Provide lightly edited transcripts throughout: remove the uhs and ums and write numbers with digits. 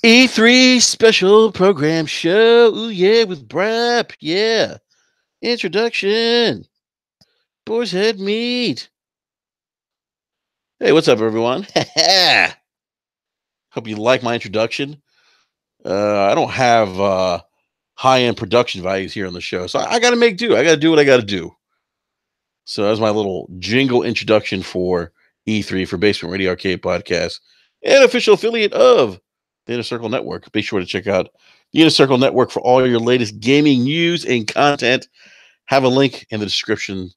E3 special program show. Ooh, yeah, with BRAP. Yeah. Introduction. Boar's Head Meat. Hey, what's up, everyone? Hope you like my introduction. I don't have high-end production values here on the show, so I got to make do. I got to do what I got to do. So that's my little jingle introduction for E3 for Basement Radio Arcade Podcast, an official affiliate of the Inner Circle Network. Be sure to check out the Inner Circle Network for all your latest gaming news and content. Have a link in the description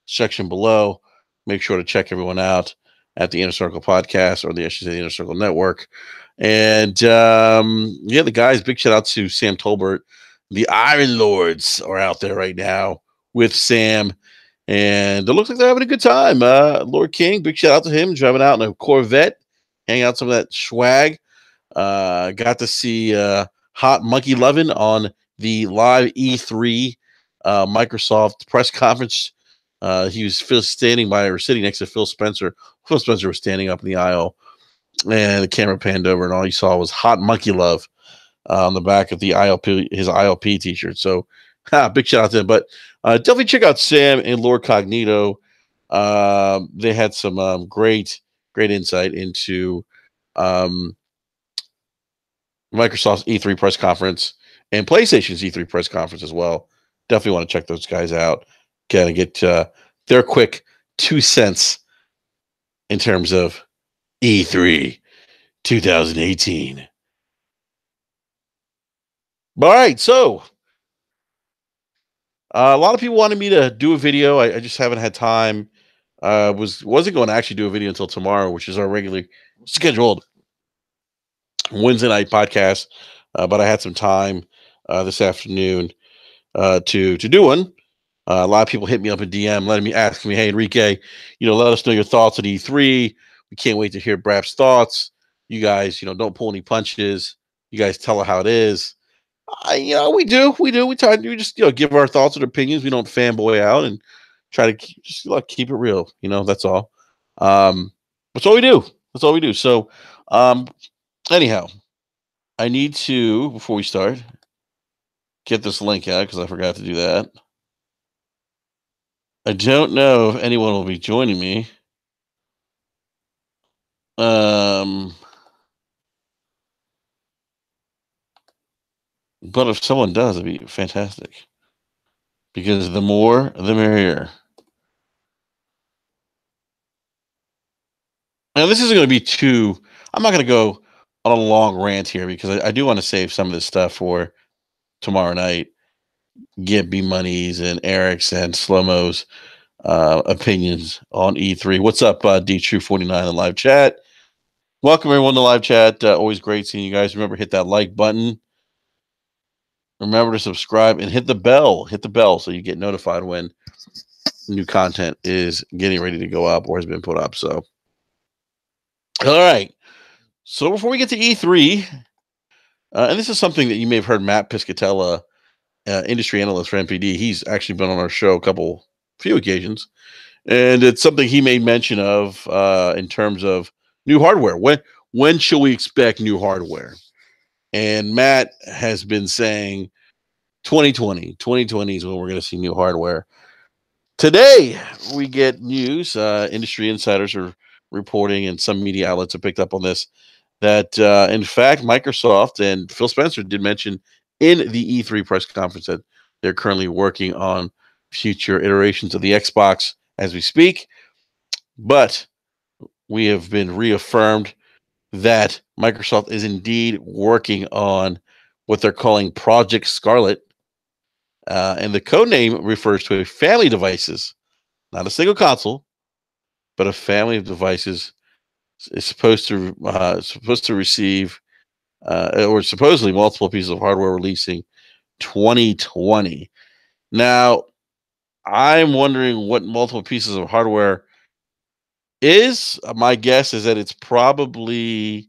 section below. Make sure to check everyone out at the Inner Circle Podcast, or I should say the Inner Circle Network. And yeah, the guys, big shout out to Sam Tolbert. The Iron Lords are out there right now with Sam, and it looks like they're having a good time. Lord King, big shout out to him, driving out in a Corvette, hanging out some of that swag. Got to see Hot Monkey Lovin' on the live E3 Microsoft press conference. He was sitting next to Phil Spencer. Phil Spencer was standing up in the aisle, and the camera panned over, and all you saw was Hot Monkey Love on the back of the his ILP t-shirt. So, big shout out to him. But definitely check out Sam and Lord Cognito. They had some great insight into Microsoft's E3 press conference and PlayStation's E3 press conference as well. Definitely want to check those guys out. Kind of get their quick 2 cents in terms of E3 2018. All right, so a lot of people wanted me to do a video. I just haven't had time. Wasn't going to actually do a video until tomorrow, which is our regularly scheduled Wednesday night podcast. But I had some time this afternoon to do one. A lot of people hit me up in DM, asking me, hey, Enrique, let us know your thoughts on E3. We can't wait to hear BRAP's thoughts. You guys, don't pull any punches. You guys tell her how it is. We do. We try to just, give our thoughts and opinions. We don't fanboy out and try to keep it real. That's all. That's all we do. That's all we do. So, anyhow, I need to, before we start, get this link out because I forgot to do that. I don't know if anyone will be joining me. But if someone does, it'd be fantastic. Because the more, the merrier. Now, this isn't going to be I'm not going to go on a long rant here because I do want to save some of this stuff for tomorrow night. Get B Money's and Eric's and Slow-Mo's opinions on E3. What's up, D-True49 in the live chat? Welcome, everyone, to live chat. Always great seeing you guys. Remember, hit that like button. Remember to subscribe and hit the bell. Hit the bell so you get notified when new content is getting ready to go up or has been put up. So, all right. So before we get to E3, and this is something that you may have heard Matt Piscatella, industry analyst for NPD. He's actually been on our show few occasions, and it's something he made mention of in terms of new hardware. When should we expect new hardware? And Matt has been saying 2020 is when we're going to see new hardware. Today, we get news. Industry insiders are reporting, and some media outlets have picked up on this, that, in fact, Microsoft and Phil Spencer did mention in the E3 press conference that they're currently working on future iterations of the Xbox as we speak. But we have been reaffirmed that Microsoft is indeed working on what they're calling Project Scarlet. And the code name refers to a family of devices, not a single console, but a family of devices is supposed to receive, or supposedly multiple pieces of hardware releasing 2020. Now, I'm wondering what multiple pieces of hardware is. My guess is that it's probably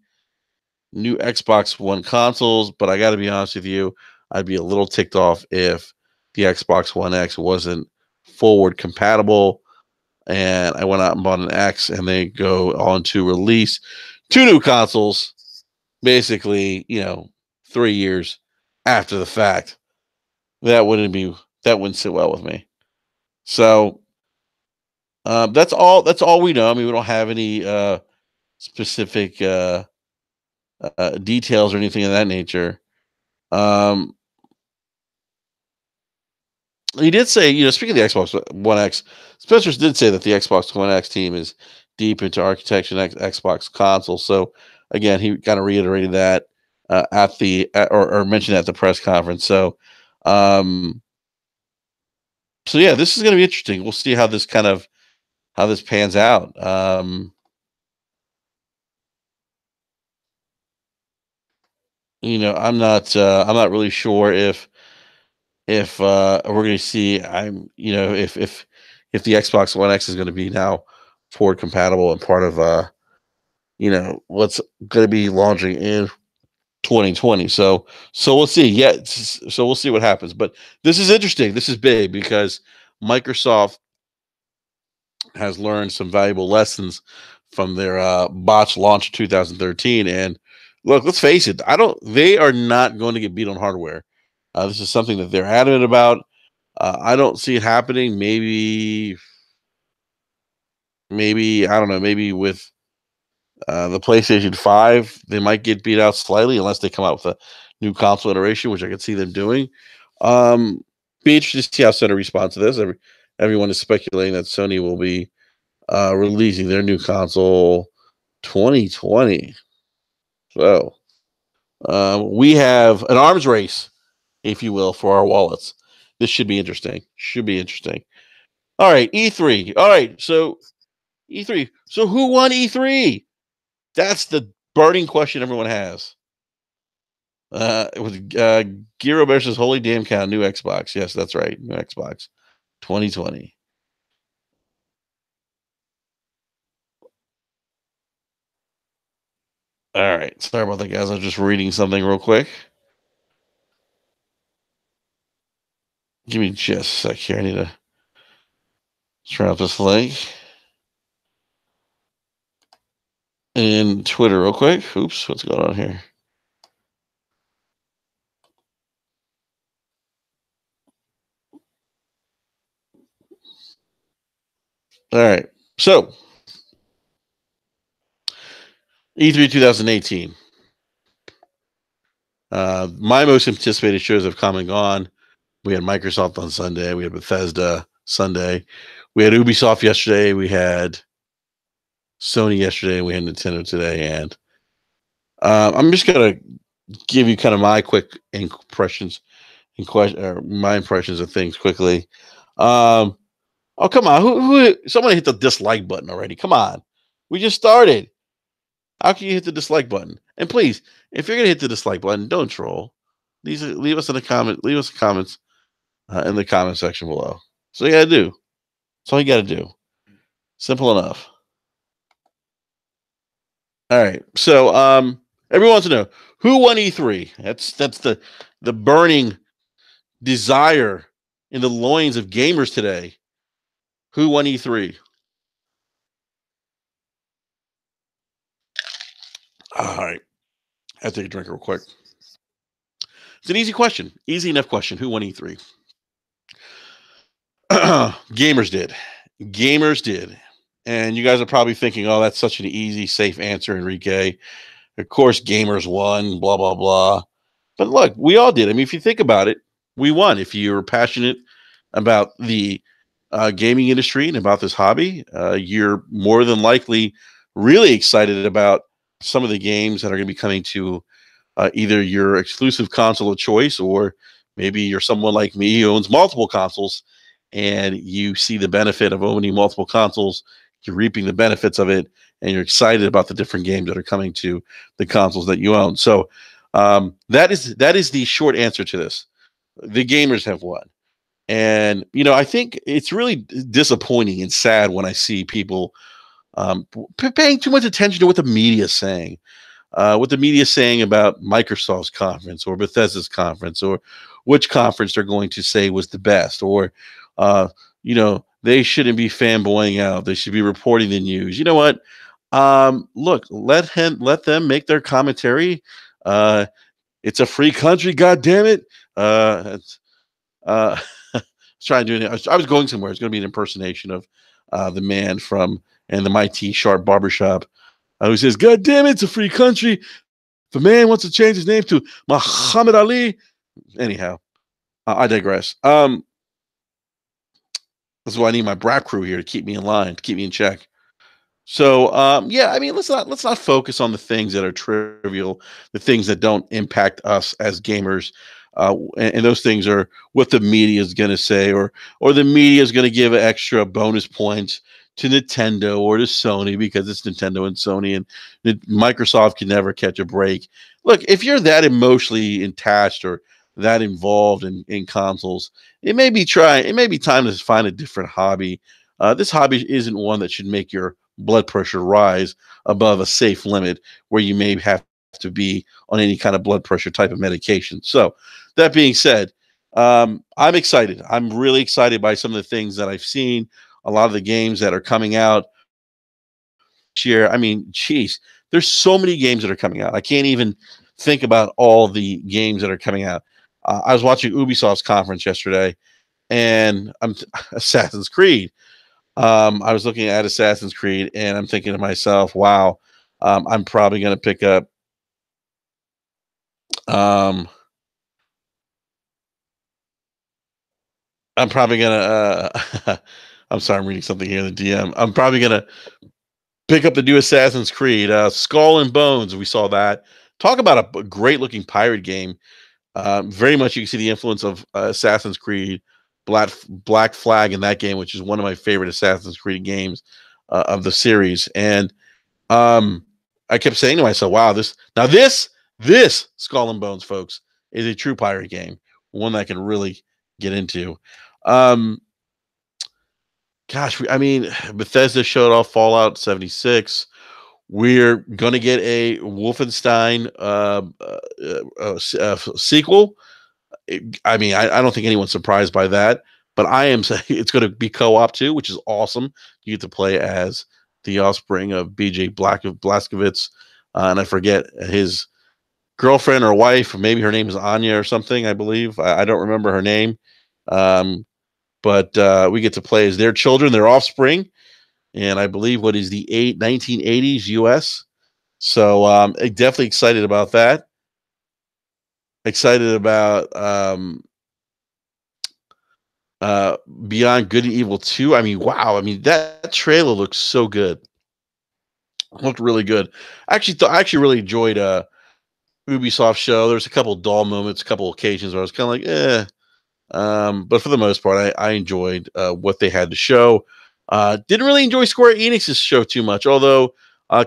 new Xbox One consoles, but I got to be honest with you, I'd be a little ticked off if the Xbox One X wasn't forward compatible and I went out and bought an X and they go on to release 2 new consoles basically, 3 years after the fact. That wouldn't sit well with me. So that's all we know. I mean, we don't have any specific details or anything of that nature. Um, he did say, speaking of the Xbox One X, Spencer did say that the Xbox One X team is deep into architecture and Xbox console. So again, he kind of reiterated that or mentioned at the press conference. Um, so yeah, this is going to be interesting. We'll see how this pans out. I'm not really sure if we're going to see if the Xbox One X is going to be now forward compatible and part of what's going to be launching in 2020. So we'll see. Yeah, so we'll see what happens. But this is interesting. This is big because Microsoft has learned some valuable lessons from their botched launch in 2013. And look, let's face it, they are not going to get beat on hardware. This is something that they're adamant about. I don't see it happening. Maybe I don't know. Maybe with the PlayStation 5, they might get beat out slightly unless they come out with a new console iteration, which I could see them doing. Um, be interested to see how Sony responds to this. Everyone is speculating that Sony will be releasing their new console 2020. So we have an arms race, if you will, for our wallets. This should be interesting. Should be interesting. All right, E3. All right, so E3. So who won E3? That's the burning question everyone has. It was Giro versus Holy Damn Cow, new Xbox. Yes, that's right, new Xbox, 2020. All right, sorry about that, guys. I was just reading something real quick. Give me just a sec here. I need to turn up this link and Twitter real quick. Oops, what's going on here? All right, so E3 2018. My most anticipated shows have come and gone. We had Microsoft on Sunday. We had Bethesda Sunday. We had Ubisoft yesterday. We had Sony yesterday. We had Nintendo today. And I'm just gonna give you kind of my quick impressions or my impressions of things quickly. Um, oh come on, who? Someone hit the dislike button already. Come on, we just started. How can you hit the dislike button? And please, if you're gonna hit the dislike button, don't troll. Leave us in the comment. Leave us comments in the comment section below. So you gotta do. That's all you gotta do. Simple enough. All right. So everyone wants to know who won E3. That's the burning desire in the loins of gamers today. Who won E3? All right. I have to take a drink real quick. It's an easy question. Easy enough question. Who won E3? Gamers did. Gamers did. And you guys are probably thinking, oh, that's such an easy, safe answer, Enrique. Of course, gamers won, blah, blah, blah. But look, we all did. I mean, if you think about it, we won. If you're passionate about the gaming industry and about this hobby, you're more than likely really excited about some of the games that are going to be coming to either your exclusive console of choice, or maybe you're someone like me who owns multiple consoles and you see the benefit of owning multiple consoles. You're reaping the benefits of it, and you're excited about the different games that are coming to the consoles that you own. So that is the short answer to this. The gamers have won. And I think it's really disappointing and sad when I see people paying too much attention to what the media is saying. What the media is saying about Microsoft's conference or Bethesda's conference, or which conference they're going to say was the best, or they shouldn't be fanboying out. They should be reporting the news. You know what? Look, let them make their commentary. Uh, it's a free country, god damn it. Uh, trying to do it. I was going somewhere. It's going to be an impersonation of the man from and the Mighty Sharp Barbershop who says, "God damn it, it's a free country. If a man wants to change his name to Muhammad Ali." Anyhow, I digress. That's why I need my BRAP crew here to keep me in line, to keep me in check. So yeah, I mean, let's not focus on the things that are trivial, the things that don't impact us as gamers, and those things are what the media is going to say, or the media is going to give extra bonus points to Nintendo or to Sony because it's Nintendo and Sony, and Microsoft can never catch a break. Look, if you're that emotionally attached or that involved in consoles, it may be time to find a different hobby. This hobby isn't one that should make your blood pressure rise above a safe limit where you may have to be on any kind of blood pressure type of medication. So, that being said, I'm excited. I'm really excited by some of the things that I've seen. A lot of the games that are coming out this year. I mean, geez, there's so many games that are coming out. I can't even think about all the games that are coming out. I was watching Ubisoft's conference yesterday, and I'm Assassin's Creed. I was looking at Assassin's Creed, and I'm thinking to myself, "Wow, I'm probably going to pick up." Um, I'm probably gonna. I'm sorry, I'm reading something here in the DM. I'm probably gonna pick up the new Assassin's Creed, Skull and Bones. We saw that. Talk about a great looking pirate game. Very much you can see the influence of Assassin's Creed, Black Flag in that game, which is one of my favorite Assassin's Creed games of the series. And um, I kept saying to myself, "Wow, this Skull and Bones, folks, is a true pirate game, one that I can really get into." Um, Gosh, I mean, Bethesda showed off Fallout 76. We're gonna get a Wolfenstein sequel. I mean, I don't think anyone's surprised by that, but I am saying it's going to be co-op too, which is awesome. You get to play as the offspring of BJ Blazkowicz, and I forget his girlfriend or wife, or maybe her name is Anya or something. I believe I don't remember her name, um, but we get to play as their children, their offspring, and I believe what is the 1980s US. So definitely excited about that. Excited about uh Beyond Good and Evil 2. I mean, wow. I mean, that trailer looks so good. Looked really good. I actually really enjoyed Ubisoft show. There's a couple dull moments, a couple occasions where I was kind of like, eh. But for the most part, I enjoyed what they had to show. Didn't really enjoy Square Enix's show too much, although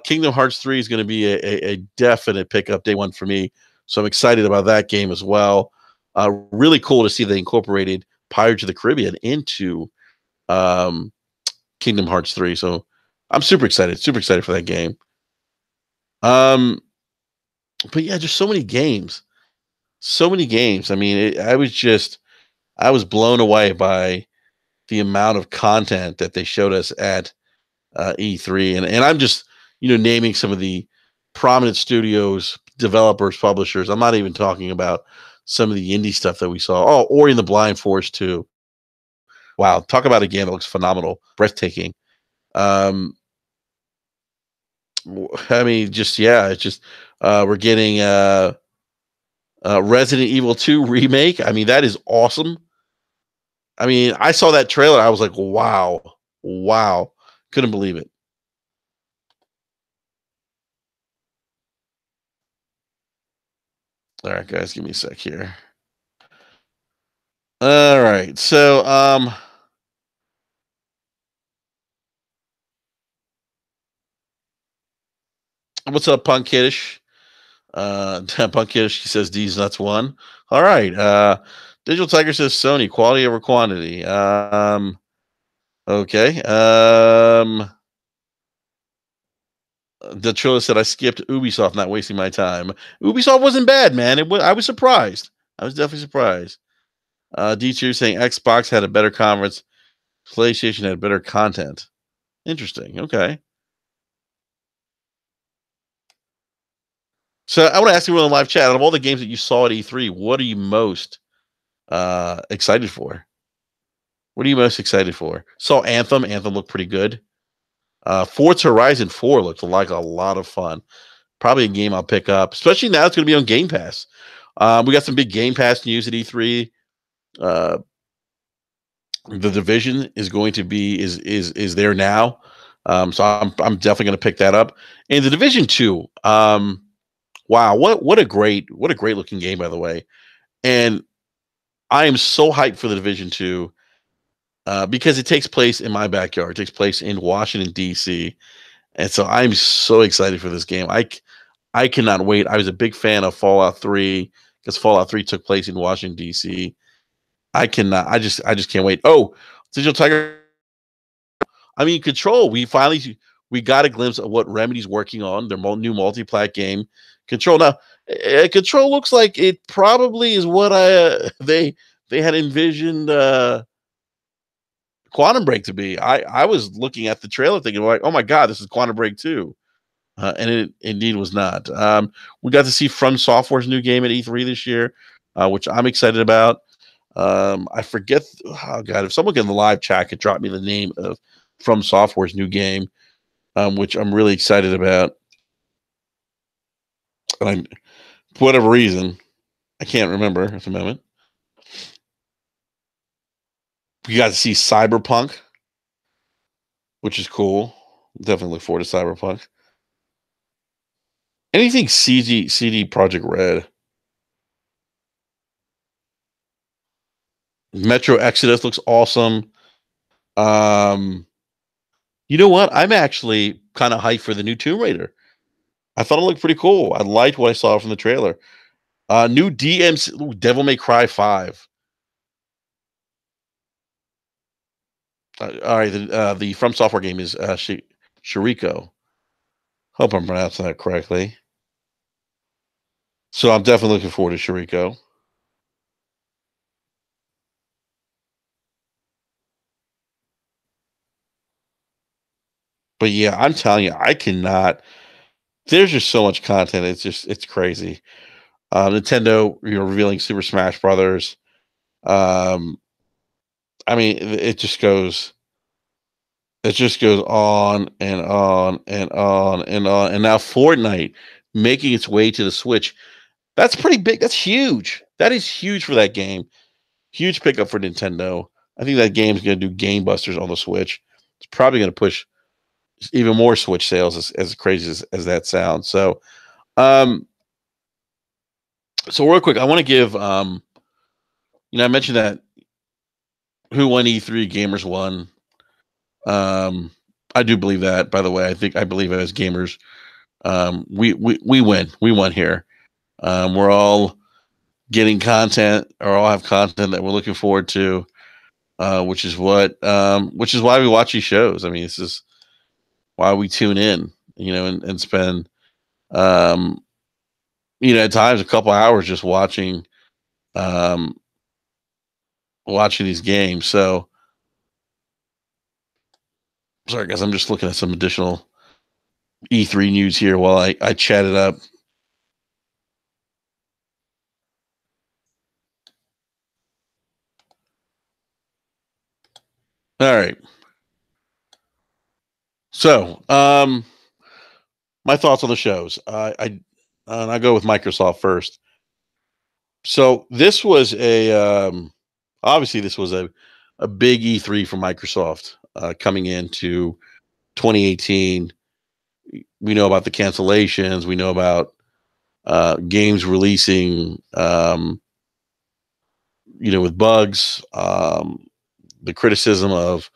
Kingdom Hearts 3 is going to be a definite pickup day one for me. So I'm excited about that game as well. Really cool to see they incorporated Pirates of the Caribbean into um, Kingdom Hearts 3. So I'm super excited for that game. Um, but yeah, just so many games, so many games. I mean, I was blown away by the amount of content that they showed us at E3, and I'm just naming some of the prominent studios, developers, publishers. I'm not even talking about some of the indie stuff that we saw. Oh, Ori and the Blind Forest too. Wow, talk about a game that looks phenomenal, breathtaking. Um, I mean, just yeah, it's just we're getting Resident Evil 2 remake. I mean, that is awesome. I mean, I saw that trailer. I was like, wow, wow, couldn't believe it. All right, guys, give me a sec here. All right, so what's up, Punk Kiddish? Punk Kiddish, he says D's nuts one. All right, Digital Tiger says Sony quality over quantity. Okay. The Trilla said I skipped Ubisoft, not wasting my time. Ubisoft wasn't bad, man. I was surprised. I was definitely surprised. D2 saying Xbox had a better conference, PlayStation had better content. Interesting. Okay. So I want to ask you in live chat, out of all the games that you saw at E3, what are you most excited for? What are you most excited for? Saw Anthem. Anthem looked pretty good. Forza Horizon 4 looked like a lot of fun. Probably a game I'll pick up, especially now it's going to be on Game Pass. We got some big Game Pass news at E3. Uh, the Division is going to be is there now, so I'm definitely going to pick that up. And the Division 2, wow, what a great looking game, by the way. And I am so hyped for the Division 2 because it takes place in my backyard. It takes place in Washington D.C. And so I'm so excited for this game. I cannot wait. I was a big fan of Fallout 3 because Fallout 3 took place in Washington D.C. I cannot. I just can't wait. Oh, Digital Tiger. I mean, Control. We got a glimpse of what Remedy's working on. Their new multi-plat game, Control. Now, Control looks like it probably is what they had envisioned Quantum Break to be. I was looking at the trailer thinking like, oh my god, this is Quantum Break 2. And it indeed was not. We got to see From Software's new game at E3 this year, which I'm excited about. I forget. Oh God, if someone in the live chat could drop me the name of From Software's new game, which I'm really excited about. And for whatever reason, I can't remember at the moment. We got to see Cyberpunk, which is cool. Definitely look forward to Cyberpunk. Anything CD Project Red. Metro Exodus looks awesome. You know what? I'm actually kind of hyped for the new Tomb Raider. I thought it looked pretty cool. I liked what I saw from the trailer. New DMC, Devil May Cry 5. All right, the From Software game is Shiriko. Hope I'm pronouncing that correctly. So I'm definitely looking forward to Shiriko. But yeah, I'm telling you, I cannot. There's just so much content. It's crazy. Nintendo, revealing Super Smash Brothers. Um, I mean, it just goes. It just goes on and on and on and on. And now Fortnite making its way to the Switch. That's pretty big. That's huge. That is huge for that game. Huge pickup for Nintendo. I think that game's going to do gangbusters on the Switch. It's probably going to push even more Switch sales, as crazy as that sounds. Um, so real quick, I want to give, I mentioned that who won E3, gamers won. I do believe that, by the way. I believe as gamers, we win. We won here. We're all getting content, or all have content that we're looking forward to, which is why we watch these shows. I mean, this is why we tune in, and spend, at times a couple hours just watching these games. So, sorry guys, I'm just looking at some additional E3 news here while I chat it up. All right. So, my thoughts on the shows. I go with Microsoft first. So this was obviously this was a big E3 for Microsoft coming into 2018. We know about the cancellations. We know about games releasing, with bugs. The criticism of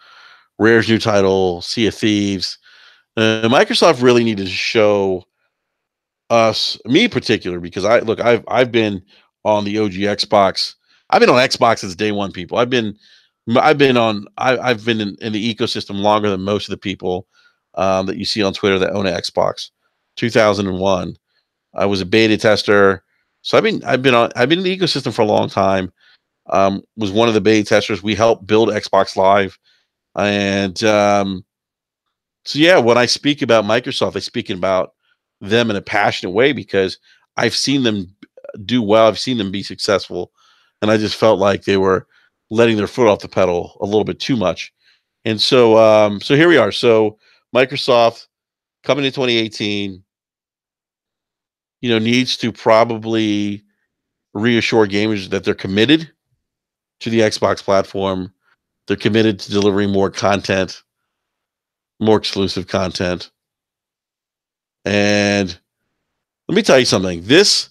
Rare's new title, Sea of Thieves. Microsoft really needed to show us, me in particular, because I've been on the OG Xbox. I've been on Xbox since day one. People, I've been in the ecosystem longer than most of the people that you see on Twitter that own an Xbox. 2001, I was a beta tester, so I've been in the ecosystem for a long time. Was one of the beta testers. We helped build Xbox Live, and so yeah, when I speak about Microsoft, I speak about them in a passionate way because I've seen them do well. I've seen them be successful, and I just felt like they were letting their foot off the pedal a little bit too much. And so, so here we are. So Microsoft coming in 2018, needs to probably reassure gamers that they're committed to the Xbox platform. They're committed to delivering more content, more exclusive content. And let me tell you something. This,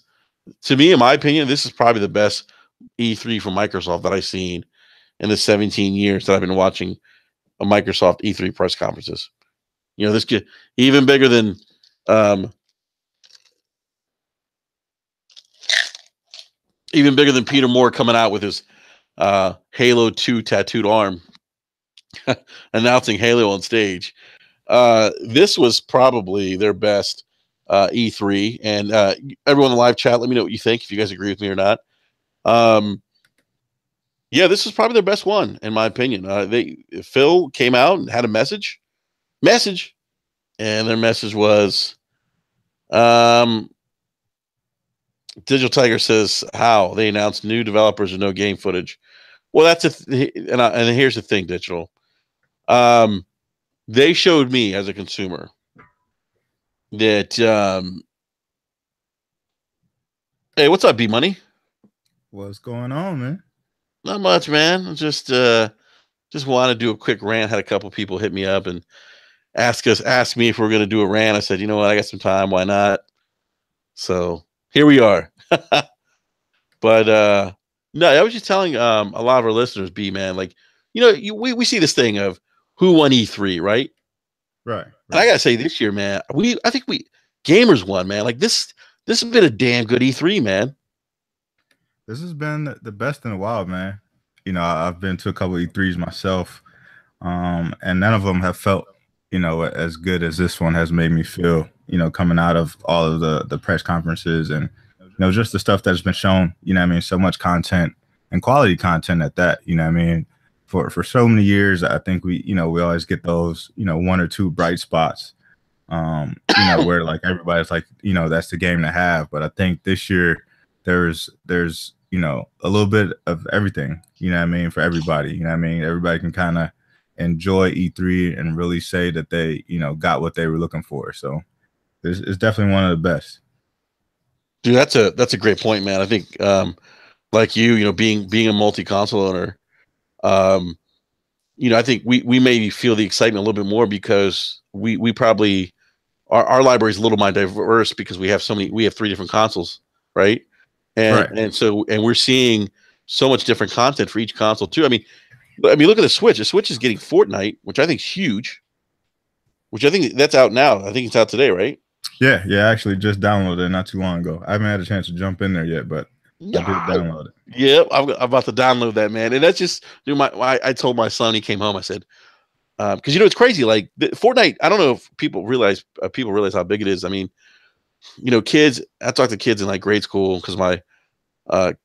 to me, in my opinion, this is probably the best E3 from Microsoft that I've seen in the 17 years that I've been watching a Microsoft E3 press conferences. This get even bigger than Peter Moore coming out with his Halo 2 tattooed arm announcing Halo on stage. This was probably their best E3. And everyone in the live chat, let me know what you think, if you guys agree with me or not. Yeah, this is probably their best one, in my opinion. Phil came out and had a message, and their message was, Digital Tiger says how they announced new developers and no game footage. Well, that's and here's the thing, Digital. They showed me as a consumer that hey, what's up, B Money? What's going on, man? Not much, man. Just want to do a quick rant. Had a couple people hit me up and ask me if we're going to do a rant. I said, you know what, I got some time. Why not? So here we are. But no, I was just telling a lot of our listeners, B man, like, we see this thing of who won E3, right? Right. And I gotta say, this year, man, I think gamers won, man. Like this has been a damn good E3, man. This has been the best in a while, man. I've been to a couple of E3s myself, and none of them have felt, as good as this one has made me feel, coming out of all of the press conferences and, just the stuff that's been shown, so much content and quality content at that, for so many years. I think we always get those, one or two bright spots, where like everybody's like, that's the game to have. But I think this year there's a little bit of everything, for everybody. Everybody can kind of enjoy E3 and really say that they, got what they were looking for. So it's definitely one of the best. Dude, that's a great point, man. I think like being a multi-console owner, I think we maybe feel the excitement a little bit more because we probably our library is a little more diverse because we have 3 different consoles, right? And so we're seeing so much different content for each console too. I mean, look at the Switch. The Switch is getting Fortnite, which I think is huge. Which I think that's out now. I think it's out today, right? Yeah. I actually just downloaded it not too long ago. I haven't had a chance to jump in there yet, but I did download it. Yeah, I'm about to download that, man. And that's just, I told my son, he came home, I said, because it's crazy. Like Fortnite, I don't know if people realize how big it is. I mean, kids. I talk to kids in like grade school because my,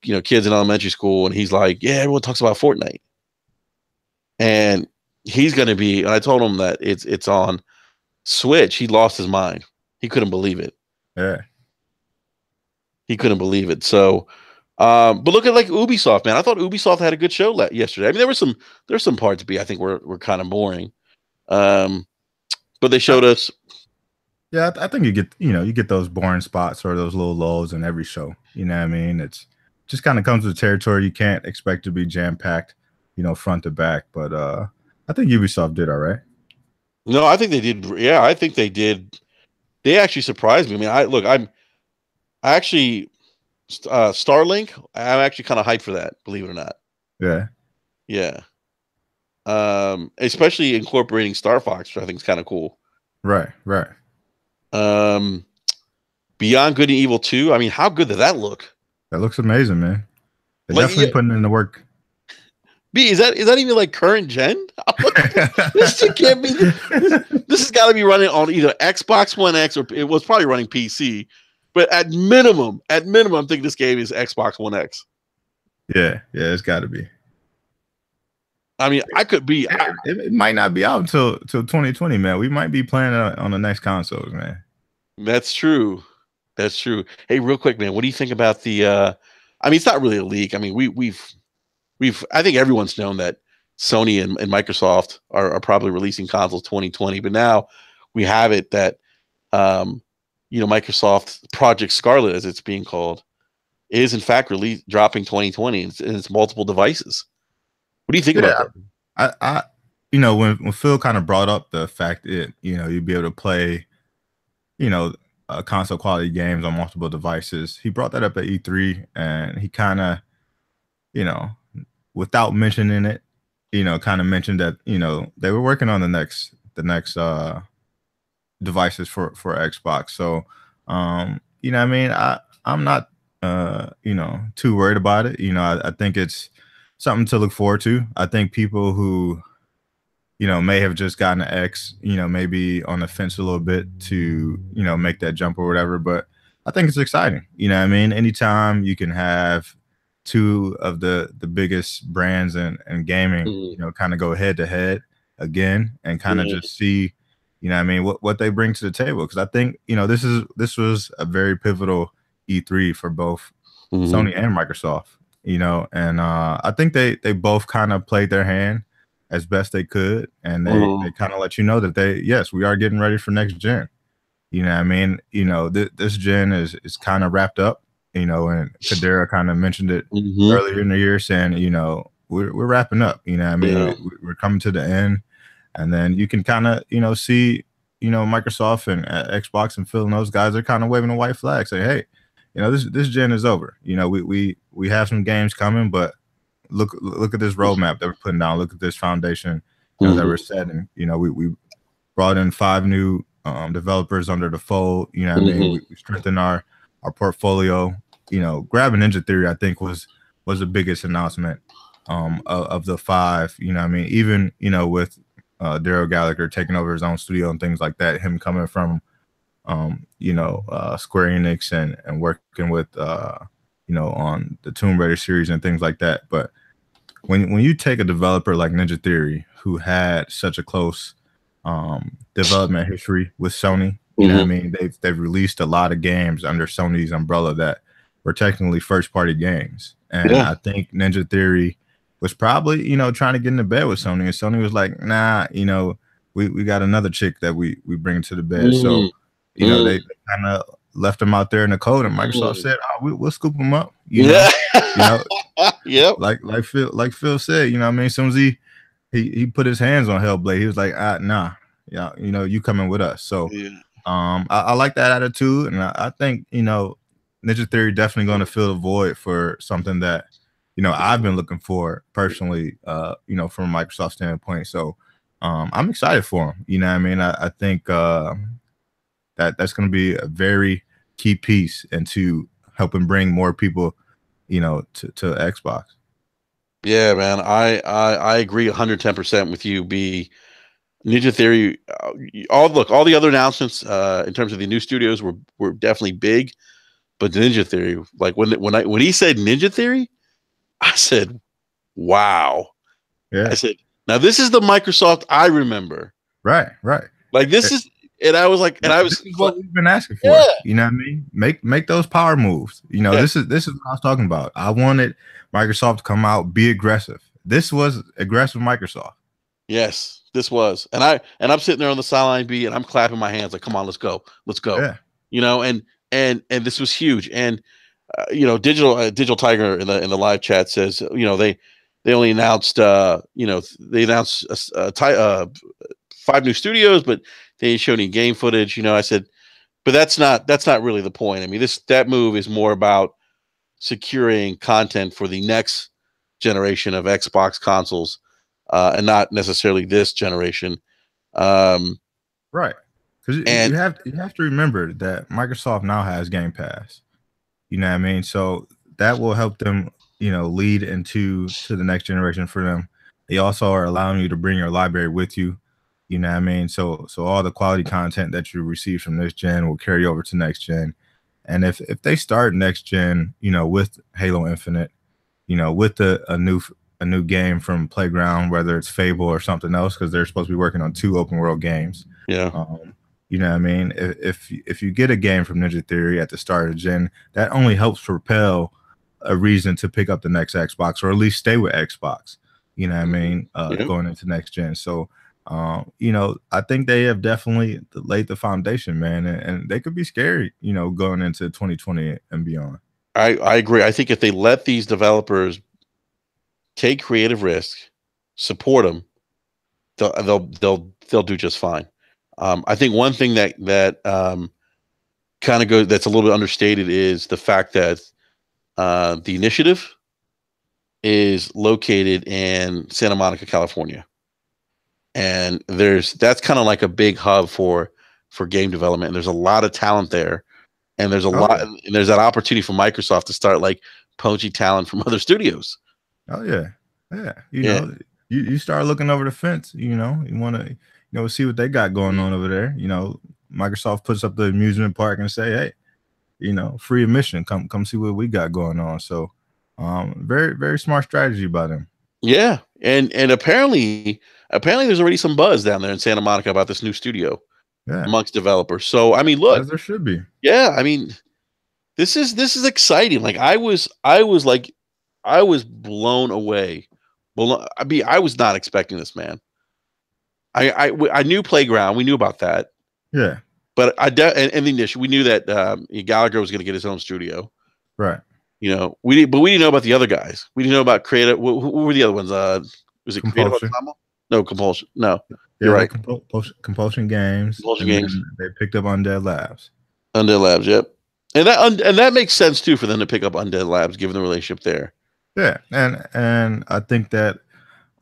kids in elementary school, and he's like, yeah, everyone talks about Fortnite, and he's gonna be. And I told him that it's on Switch. He lost his mind. He couldn't believe it. Yeah, he couldn't believe it. So. But look at like Ubisoft, man. I thought Ubisoft had a good show yesterday. I mean, there's some parts B I think were kind of boring, but they showed us. Yeah, I think you get those boring spots or those little lulls in every show. You know what I mean? It's just kind of comes with the territory. You can't expect to be jam packed, front to back. But I think Ubisoft did all right. No, I think they did. Yeah, I think they did. They actually surprised me. I mean, I actually. Starlink, I'm actually kind of hyped for that, believe it or not. Yeah. Especially incorporating Star Fox, which I think is kind of cool. Right. Beyond Good and Evil 2, I mean, how good did that look? That looks amazing, man. They're definitely putting in the work. B, is that even like current gen? This shit can't be. This has got to be running on either Xbox One X or it was probably running PC. But at minimum, I'm thinking this game is Xbox One X. Yeah, it's got to be. I mean, I could be. It might not be out until 2020, man. We might be playing on the next consoles, man. That's true. That's true. Hey, real quick, man, what do you think about the? I mean, it's not really a leak. I mean, we've. I think everyone's known that Sony and Microsoft are probably releasing consoles 2020, but now we have it that um, Microsoft Project Scarlet, as it's being called, is in fact dropping 2020 and it's multiple devices. What do you think about Yeah, that? I when Phil kind of brought up the fact that you'd be able to play you know console quality games on multiple devices, he brought that up at E3, and he kind of you know without mentioning it, kind of mentioned that they were working on the next devices for Xbox. So, I mean, I'm not too worried about it. I think it's something to look forward to. I think people who may have just gotten an X, maybe on the fence a little bit to make that jump or whatever. But I think it's exciting. I mean, anytime you can have two of the biggest brands in gaming, Mm-hmm. kind of go head to head again and kind of Mm-hmm. just see, I mean, what they bring to the table. Because I think this was a very pivotal E3 for both Mm-hmm. Sony and Microsoft. And I think they both kind of played their hand as best they could, and they Mm-hmm. kind of let you know that yes, we are getting ready for next gen. What I mean? This gen is kind of wrapped up. And Kadera kind of mentioned it Mm-hmm. earlier in the year, saying we're wrapping up. What I mean? Yeah. We're coming to the end, and then you can kind of see Microsoft and Xbox and Phil and those guys are kind of waving a white flag, saying, hey, this gen is over. We have some games coming, but look at this roadmap that we're putting down. Look at this foundation, that we're Mm-hmm. setting. We brought in 5 new developers under the fold. What I mean? Mm-hmm. We strengthened our portfolio. Grabbing Ninja Theory, I think was the biggest announcement of the 5. What I mean? Even with Daryl Gallagher taking over his own studio and things like that. Him coming from Square Enix and working with on the Tomb Raider series and things like that. But when you take a developer like Ninja Theory, who had such a close development history with Sony, what I Mm-hmm. mean, they've released a lot of games under Sony's umbrella that were technically first party games, and Yeah. I think Ninja Theory was probably trying to get into bed with Sony, and Sony was like, nah, we got another chick that we bring to the bed, so Mm-hmm. they kind of left them out there in the cold, and Microsoft Mm-hmm. said, oh, we'll scoop them up, Yeah. you know, Yep. like Phil said, what I mean, as soon as he put his hands on Hellblade, he was like, nah, yeah, you coming with us. So Yeah. I like that attitude, and I think Ninja Theory definitely going to fill the void for something that I've been looking for personally, from a Microsoft standpoint. So I'm excited for him. What I mean, I think that's going to be a very key piece into helping bring more people, to Xbox. Yeah, man. I agree 110% with you. B Ninja Theory. All the other announcements in terms of the new studios were definitely big, but the Ninja Theory, like when he said Ninja Theory, I said, "Wow." I Yeah, said, "Now this is the Microsoft I remember." right. Like this is, and I was like, and I This was, is what we've been asking for. yeah, You know what I mean? Make those power moves. yeah, This is what I was talking about. I wanted Microsoft to come out, be aggressive. This was aggressive Microsoft. yes, this was, and I'm sitting there on the sideline, B, and I'm clapping my hands like, "Come on, let's go," Yeah, and this was huge, and digital tiger in the live chat says they only announced they announced 5 new studios, but they didn't show any game footage. I said, but that's not really the point. I mean, that move is more about securing content for the next generation of Xbox consoles, and not necessarily this generation. um right. Because and you have to remember that Microsoft now has Game Pass. You know what I mean? So that will help them, lead to the next generation for them. They also are allowing you to bring your library with you. You know what I mean? So all the quality content that you receive from this gen will carry over to next gen. And if they start next gen, with Halo Infinite, with a new game from Playground, whether it's Fable or something else, because they're supposed to be working on 2 open world games. yeah, Um, You know what I mean? If you get a game from Ninja Theory at the start of gen, that only helps propel a reason to pick up the next Xbox, or at least stay with Xbox. You know what I mean? Yeah. Going into next gen. So, you know, I think they have definitely laid the foundation, man, and they could be scary, you know, going into 2020 and beyond. I agree. I think if they let these developers take creative risks, support them, they'll do just fine. I think one thing that kind of goes that's a little bit understated is the fact that the initiative is located in Santa Monica, California, and that's kind of like a big hub for game development. And there's a lot of talent there, and there's a Oh lot, yeah. and there's that opportunity for Microsoft to start like poaching talent from other studios. Oh yeah. Yeah. You Yeah, know, you start looking over the fence, you know, you want to, you know, see what they got going on over there. You know, Microsoft puts up the amusement park and say, hey, you know, free admission, come see what we got going on. So very, very smart strategy by them. yeah, and apparently there's already some buzz down there in Santa Monica about this new studio Yeah. amongst developers. So I mean, look, As there should be. yeah, I mean, this is exciting. Like I was blown away. I mean, I was not expecting this, man. I knew Playground. We knew about that, Yeah. but and the initial we knew that Gallagher was going to get his own studio. Right. You know, but we didn't know about the other guys. We didn't know about Creative. Who were the other ones? Was it Creative Compulsion. Ensemble? No, Compulsion. No, you're Yeah, they right. Compulsion Games, Compulsion and Games, then they picked up Undead Labs. Undead Labs. Yep, and that makes sense too for them to pick up Undead Labs, given the relationship there. Yeah, and I think that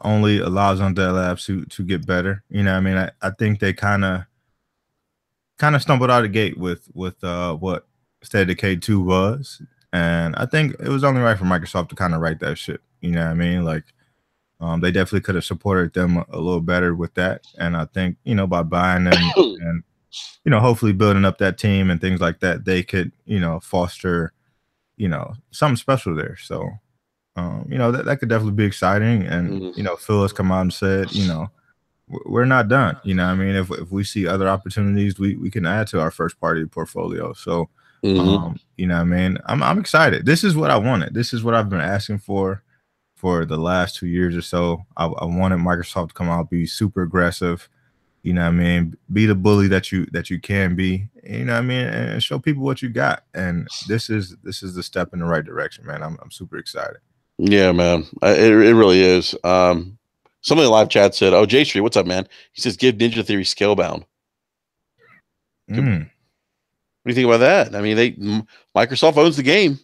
only allows Undead Labs to get better. You know, what I mean, I think they kind of stumbled out of the gate with what State of Decay 2 was, and I think it was only right for Microsoft to kind of write that shit. You know what I mean? Like, they definitely could have supported them a little better with that, and I think, you know, by buying them and, you know, hopefully building up that team and things like that, they could, you know, foster, you know, something special there. So, you know, that could definitely be exciting. And, Mhm. you know, Phil has come out and said, you know, we're not done. You know what I mean? If we see other opportunities, we can add to our first party portfolio. So, Mhm. you know what I mean? I'm excited. This is what I wanted. This is what I've been asking for the last 2 years or so. I wanted Microsoft to come out, be super aggressive, you know what I mean, be the bully that you can be, you know what I mean, and show people what you got. And this is the step in the right direction, man. I'm super excited. Yeah, man. It really is. Somebody in the live chat said, "Oh, J Street, what's up, man?" He says, "Give Ninja Theory Scalebound." Mm, What do you think about that? I mean, Microsoft owns the game.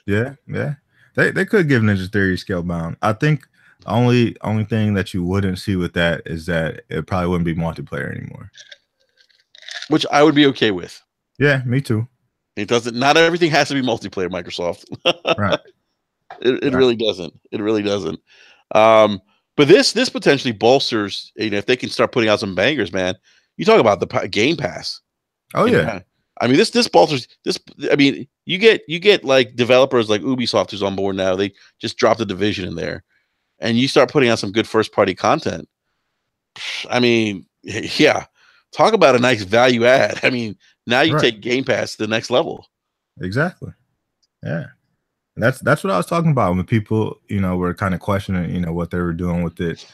yeah, yeah. They could give Ninja Theory Scalebound. I think the only thing that you wouldn't see with that is that it probably wouldn't be multiplayer anymore. Which I would be okay with. Yeah, me too. It doesn't. Not everything has to be multiplayer. Microsoft. Right, It right. really doesn't. It really doesn't. Um, but this potentially bolsters. You know, if they can start putting out some bangers, man. You talk about the Game Pass. Oh You yeah, know, I mean, this bolsters this. I mean, you get like developers like Ubisoft who's on board now. They just dropped a division in there, and you start putting out some good first party content. I mean, yeah, talk about a nice value add. I mean, now you right. take Game Pass to the next level. Exactly. Yeah. That's what I was talking about when people, you know, were kind of questioning, you know, what they were doing with it.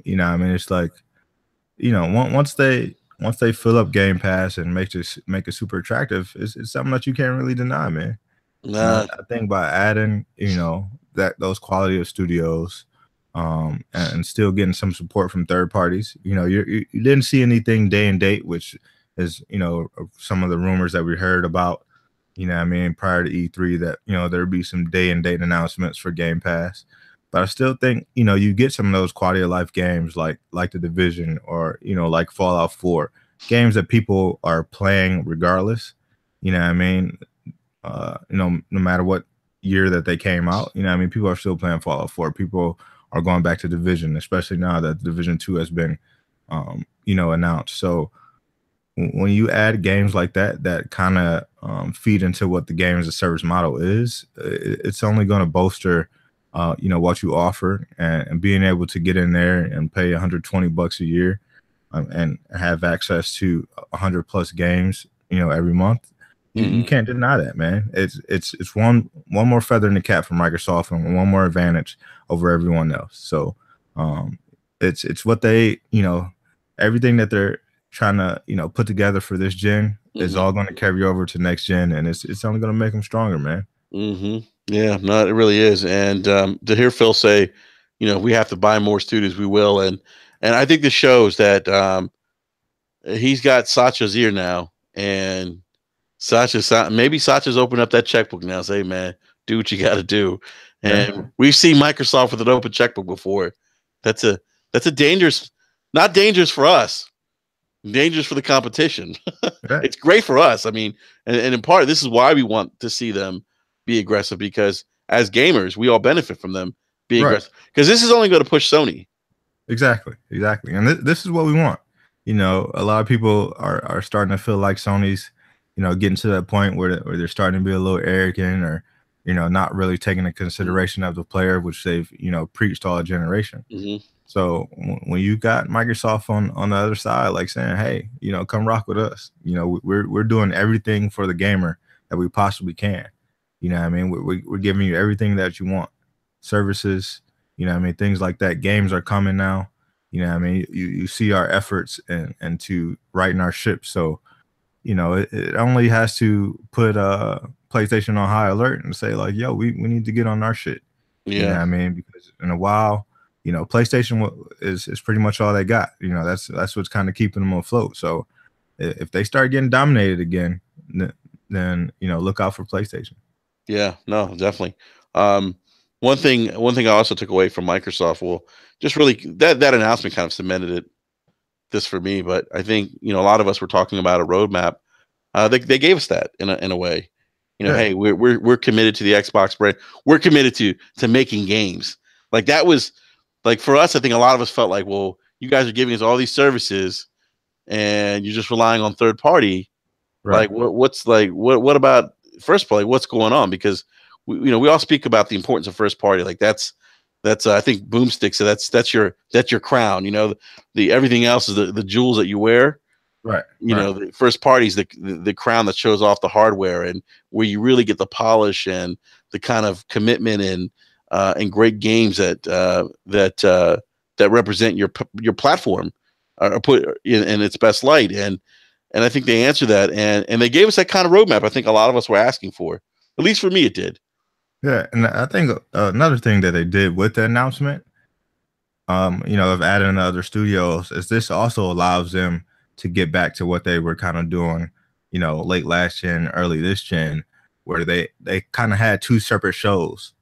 You know, I mean, it's like, you know, once they fill up Game Pass and make it super attractive, it's something that you can't really deny, man. And Nah, I think by adding, you know, that those quality of studios, and still getting some support from third parties, you know, you didn't see anything day and date, which is, you know, some of the rumors that we heard about, you know what I mean, prior to E3, that, you know, there'd be some day and date announcements for Game Pass. But I still think, you know, you get some of those quality of life games like The Division, or, you know, like Fallout 4, games that people are playing regardless. You know what I mean? You know, no matter what year that they came out, you know what I mean, people are still playing Fallout 4. People are going back to Division, especially now that Division 2 has been, you know, announced. So when you add games like that that kind of feed into what the game as a service model is, it's only going to bolster, you know, what you offer, and being able to get in there and pay $120 a year, and have access to 100+ games, every month, you Mm-hmm. can't deny that, man. It's one more feather in the cap for Microsoft and one more advantage over everyone else. So it's what they, everything that they're trying to, put together for this gen is Mm-hmm. all going to carry over to next gen, and it's only going to make them stronger, man. Mm-hmm. Yeah, no, it really is. And to hear Phil say, we have to buy more studios, we will. And I think this shows that he's got Satya's ear now, and maybe Satya's opened up that checkbook now. Say, man, do what you got to do. Yeah, And we've seen Microsoft with an open checkbook before. That's a dangerous, not dangerous for us, dangerous for the competition. yeah, It's great for us. I mean, and in part, this is why we want to see them be aggressive, because as gamers, we all benefit from them being right. aggressive, because this is only going to push Sony. Exactly. And this is what we want. A lot of people are starting to feel like Sony's, getting to that point where they're starting to be a little arrogant, or, not really taking into consideration of the player, which they've, preached all generation. Mm-hmm. So when you got Microsoft on the other side, like saying, hey, come rock with us. We're doing everything for the gamer that we possibly can. You know what I mean? We're giving you everything that you want, services, things like that. Games are coming now. You see our efforts and to righten our ship. So, it only has to put PlayStation on high alert and say like, yo, we need to get on our shit. Yeah. Because in a while, PlayStation is pretty much all they got. That's what's kind of keeping them afloat. So if they start getting dominated again, then look out for PlayStation. Yeah, no, definitely. Um, one thing I also took away from Microsoft, well, just really that announcement kind of cemented this for me. But I think a lot of us were talking about a roadmap. They gave us that in a way. Yeah, Hey, we're committed to the Xbox brand. We're committed to making games. Like that was like for us. I think a lot of us felt like, well, you guys are giving us all these services, and you're just relying on third party. right, Like what about first party? What's going on? Because we all speak about the importance of first party. Like that's I think Boomstick. So that's your crown. The everything else is the jewels that you wear. right, right, The first party is the crown that shows off the hardware, and where you really get the polish and the kind of commitment and great games that represent your platform are put in its best light. And I think they answered that, and they gave us that kind of roadmap. I think a lot of us were asking for. At least for me, it did. yeah. And I think another thing that they did with the announcement, of adding other studios, is this also allows them to get back to what they were kind of doing, late last gen, early this gen, where they kind of had two separate shows,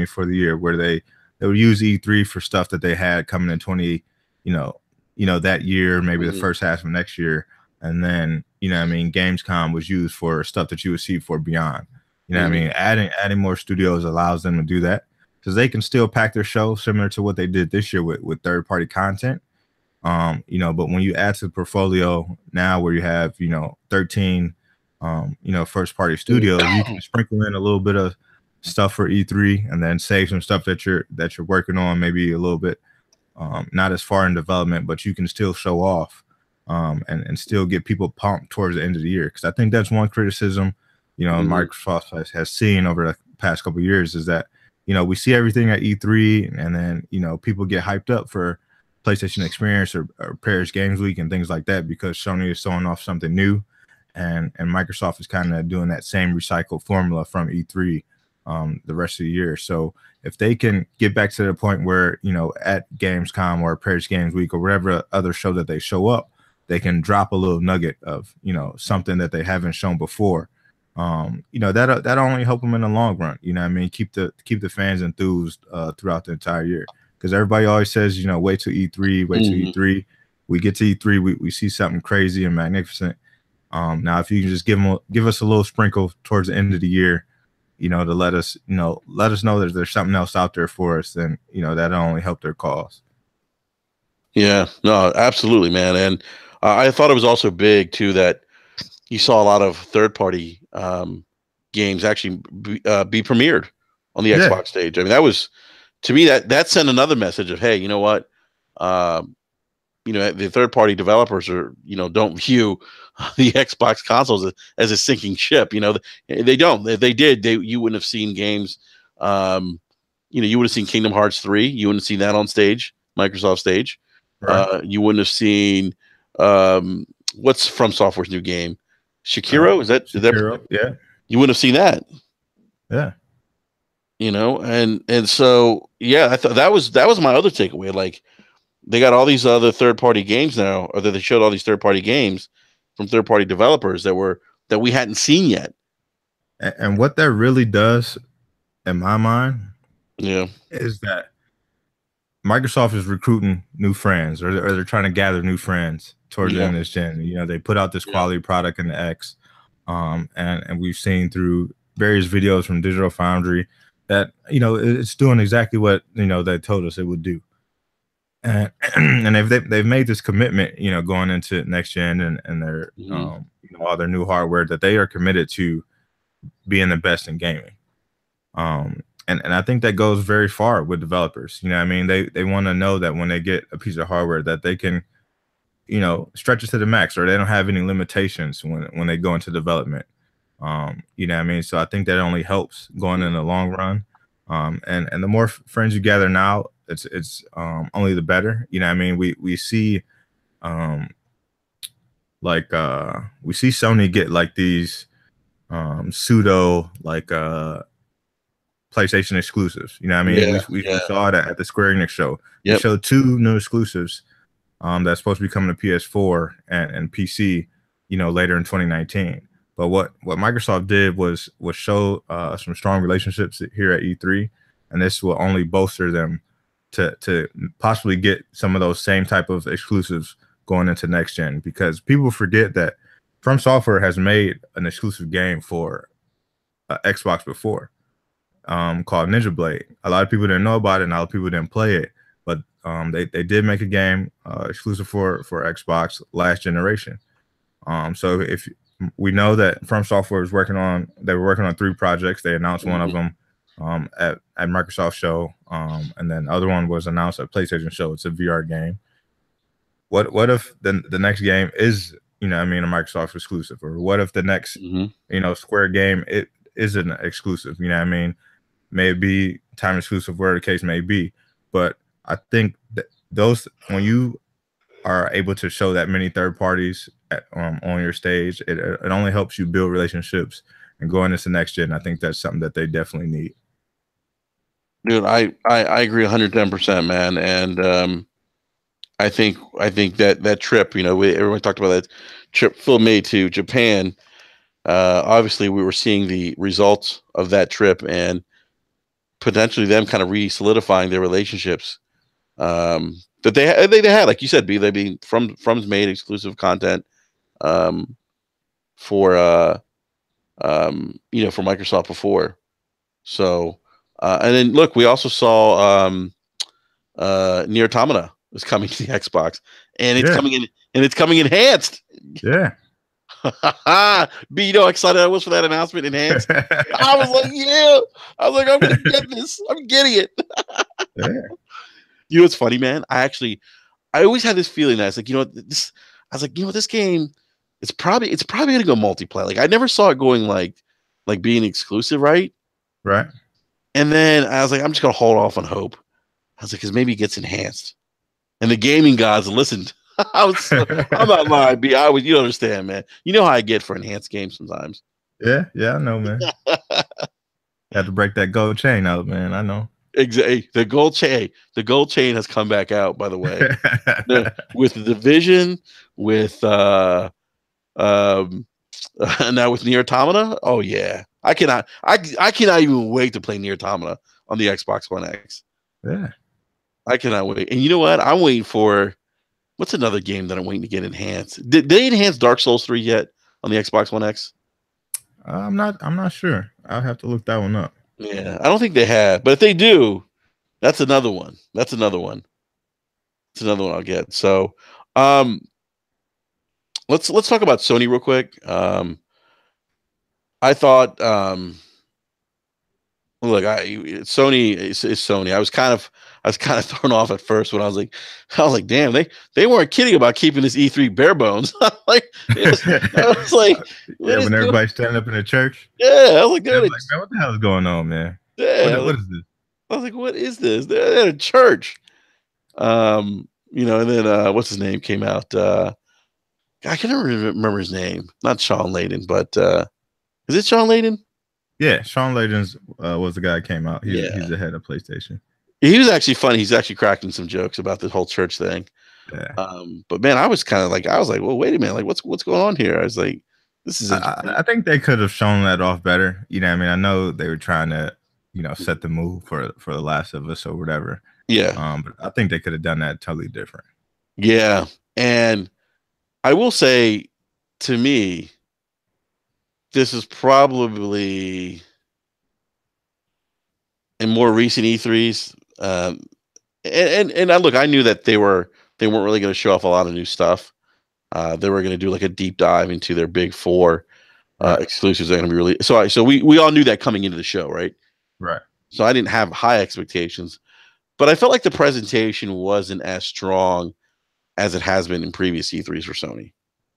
for the year, where they would use E3 for stuff that they had coming in 20, that year, maybe the Mm-hmm. first half of next year, and then Gamescom was used for stuff that you would see for beyond. Mm-hmm. Adding more studios allows them to do that, because they can still pack their show similar to what they did this year with third party content. But when you add to the portfolio now, where you have 13 first party studios, you can sprinkle in a little bit of stuff for E3, and then save some stuff that you're working on, maybe a little bit not as far in development, but you can still show off, and still get people pumped towards the end of the year. Because I think that's one criticism Mm-hmm. Microsoft has seen over the past couple of years, is that we see everything at E3, and then people get hyped up for PlayStation Experience or Paris Games Week and things like that, because Sony is showing off something new, and Microsoft is kind of doing that same recycled formula from E3 the rest of the year. So if they can get back to the point where at Gamescom or Paris Games Week or whatever other show that they show up, they can drop a little nugget of something that they haven't shown before. That only help them in the long run. Keep the fans enthused throughout the entire year. Because everybody always says, wait till E3, wait till Mm-hmm. E3. We get to E3, we see something crazy and magnificent. Now, if you can just give us a little sprinkle towards the end of the year, to let us know that there's something else out there for us, then that'll only help their cause. Yeah, no, absolutely, man. And I thought it was also big too that you saw a lot of third party games actually be premiered on the Yeah, Xbox stage. I mean, that was, to me, that sent another message of, hey, you know what? the third party developers are, don't view the Xbox consoles as a sinking ship. They don't. If they did, you wouldn't have seen games. You would have seen Kingdom Hearts 3. You wouldn't have seen that on stage, Microsoft stage. Right. You wouldn't have seen what's From Software's new game, Shakiro. Is that Shakiro, yeah, you wouldn't have seen that. yeah. And so yeah, I thought that was my other takeaway. Like, they got all these other third party games now, or that they showed all these third party games from third party developers that we hadn't seen yet. And what that really does, in my mind, Yeah, is that Microsoft is recruiting new friends, or they're trying to gather new friends towards the yeah, end of this gen. They put out this yeah. quality product in the X, and we've seen through various videos from Digital Foundry that it's doing exactly what they told us it would do. And and they've made this commitment, going into next gen and their all their new hardware, that they are committed to being the best in gaming. And I think that goes very far with developers. I mean, they want to know that when they get a piece of hardware that they can, stretch it to the max, or they don't have any limitations when they go into development. What I mean? So I think that only helps going in the long run. And the more friends you gather now, it's only the better. I mean? We see we see Sony get like these pseudo PlayStation exclusives. I mean? Yeah, We yeah. saw that at the Square Enix show. They Yep. showed 2 new exclusives that's supposed to be coming to PS4 and PC, later in 2019. But what Microsoft did was show some strong relationships here at E3, and this will only bolster them to possibly get some of those same type of exclusives going into next gen, because people forget that From Software has made an exclusive game for Xbox before, called Ninja Blade. A lot of people didn't know about it, and a lot of people didn't play it, but they did make a game exclusive for Xbox last generation. So if we know that From Software they were working on 3 projects. They announced one of them at Microsoft show, and then the other one was announced at PlayStation show. It's a VR game. What if the next game is a Microsoft exclusive, or what if the next Square game it is an exclusive? I mean, maybe time exclusive, where the case may be. But I think that when you are able to show that many third parties on your stage, it only helps you build relationships and go into the next gen. I think that's something that they definitely need. Dude, I agree 110%, man. And I think that trip, everyone talked about that trip Phil made to Japan. Obviously, we were seeing the results of that trip, and potentially them kind of re-solidifying their relationships that they had, like you said, From's made exclusive content for for Microsoft before. So and then look, we also saw Nier Automata is coming to the Xbox, and it's coming enhanced. Yeah. B, how excited I was for that announcement, enhanced. I was like, yeah. I was like, I'm gonna get this. I'm getting it. Yeah. What's funny, man? I always had this feeling that it's like, this game, it's probably gonna go multiplayer. Like, I never saw it going like being exclusive, right? Right. And then I was like, I'm just gonna hold off on hope. I was like, because maybe it gets enhanced. And the gaming gods listened. I'm not lying, B. You don't understand, man. You know how I get for enhanced games sometimes. Yeah, I know, man. Have to break that gold chain out, man. I know. Exactly. The gold chain has come back out, by the way. With the Division, with now with Nier Automata. Oh yeah. I cannot even wait to play Nier Automata on the Xbox One X. Yeah. I cannot wait. And you know what? I'm waiting for, what's another game that I'm waiting to get enhanced? Did they enhance Dark Souls 3 yet on the Xbox One X? I'm not sure. I'll have to look that one up. Yeah, I don't think they have. But if they do, that's another one. That's another one I'll get. So let's talk about Sony real quick. I thought let Look, Sony is Sony. I was kind of thrown off at first when I was like, damn, they weren't kidding about keeping this E3 bare bones. Like, I was like, Yeah, what is when going? everybody's standing up in the church, Yeah, I was like, yeah, they're I'm at a, like, man, what the hell is going on, man? yeah, What is this? I was like, what is this? They're at a church. And then what's his name came out? I can't remember his name. Not Sean Layden, but is it Sean Layden? Yeah, Sean Legends was the guy that came out. He's Yeah. the head of PlayStation. He was actually funny. He's actually cracking some jokes about this whole church thing. Yeah. But man, I was kind of like, I was like, well, wait a minute, like what's going on here? I was like, this is interesting. I think they could have shown that off better. You know, I mean, I know they were trying to, set the move for The Last of Us or whatever. Yeah. But I think they could have done that totally different. Yeah. And I will say, to me, this is probably in more recent E3s. And I look, I knew that they weren't really going to show off a lot of new stuff. They were going to do like a deep dive into their big four Right. exclusives that are going to be released. So we all knew that coming into the show, right? Right. So I didn't have high expectations, but I felt like the presentation wasn't as strong as it has been in previous E3s for Sony.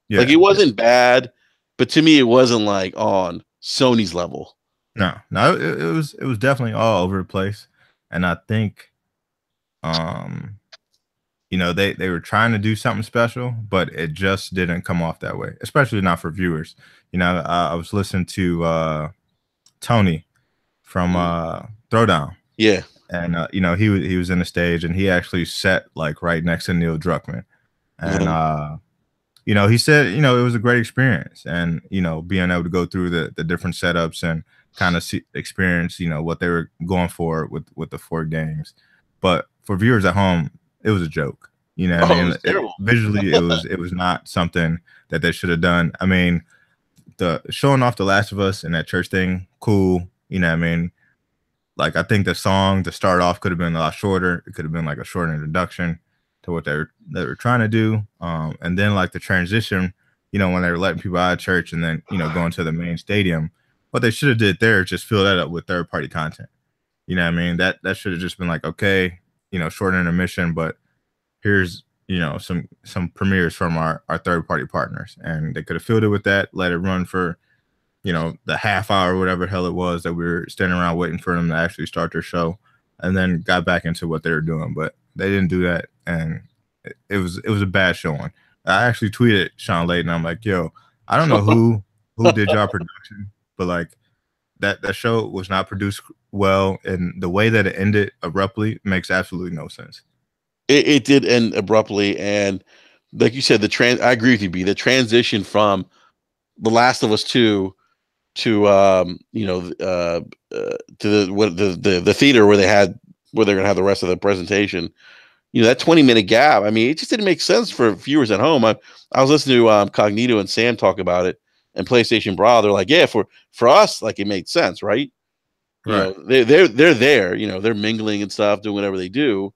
Yeah. Like, it wasn't bad, but to me, it wasn't like on Sony's level. No, it was definitely all over the place, and I think, they were trying to do something special, but it just didn't come off that way, especially not for viewers. I was listening to Tony from Throwdown. Yeah. And he was in the stage, and he actually sat like right next to Neil Druckmann, and he said it was a great experience, and being able to go through the different setups and kind of experience what they were going for with the 4 games. But for viewers at home, it was a joke. I mean, visually, it was not something that they should have done. I mean, the showing off The Last of Us and that church thing, cool. I mean, like, I think the song to start off could have been a lot shorter. It could have been like a short introduction to what they were trying to do. And then like the transition, when they were letting people out of church and then, going to the main stadium, what they should have did there is just fill that up with third-party content. You know what I mean? That should have just been like, okay, short intermission, but here's, some premieres from our third-party partners. And they could have filled it with that, let it run for, the half hour, whatever the hell it was that we were standing around waiting for them to actually start their show, and then got back into what they were doing. But they didn't do that, and it was a bad showing. I actually tweeted Sean Layden. I'm like, yo, I don't know who did y'all production, but like that show was not produced well, and the way that it ended abruptly makes absolutely no sense. It did end abruptly, and like you said, I agree with you, B. The transition from The Last of Us 2 to to the theater where they're gonna have the rest of the presentation. That 20-minute gap. I mean, it just didn't make sense for viewers at home. I was listening to Cognito and Sam talk about it, and PlayStation Brawl. They're like, yeah, for us, like, it made sense, right? Right. They're there. They're mingling and stuff, doing whatever they do.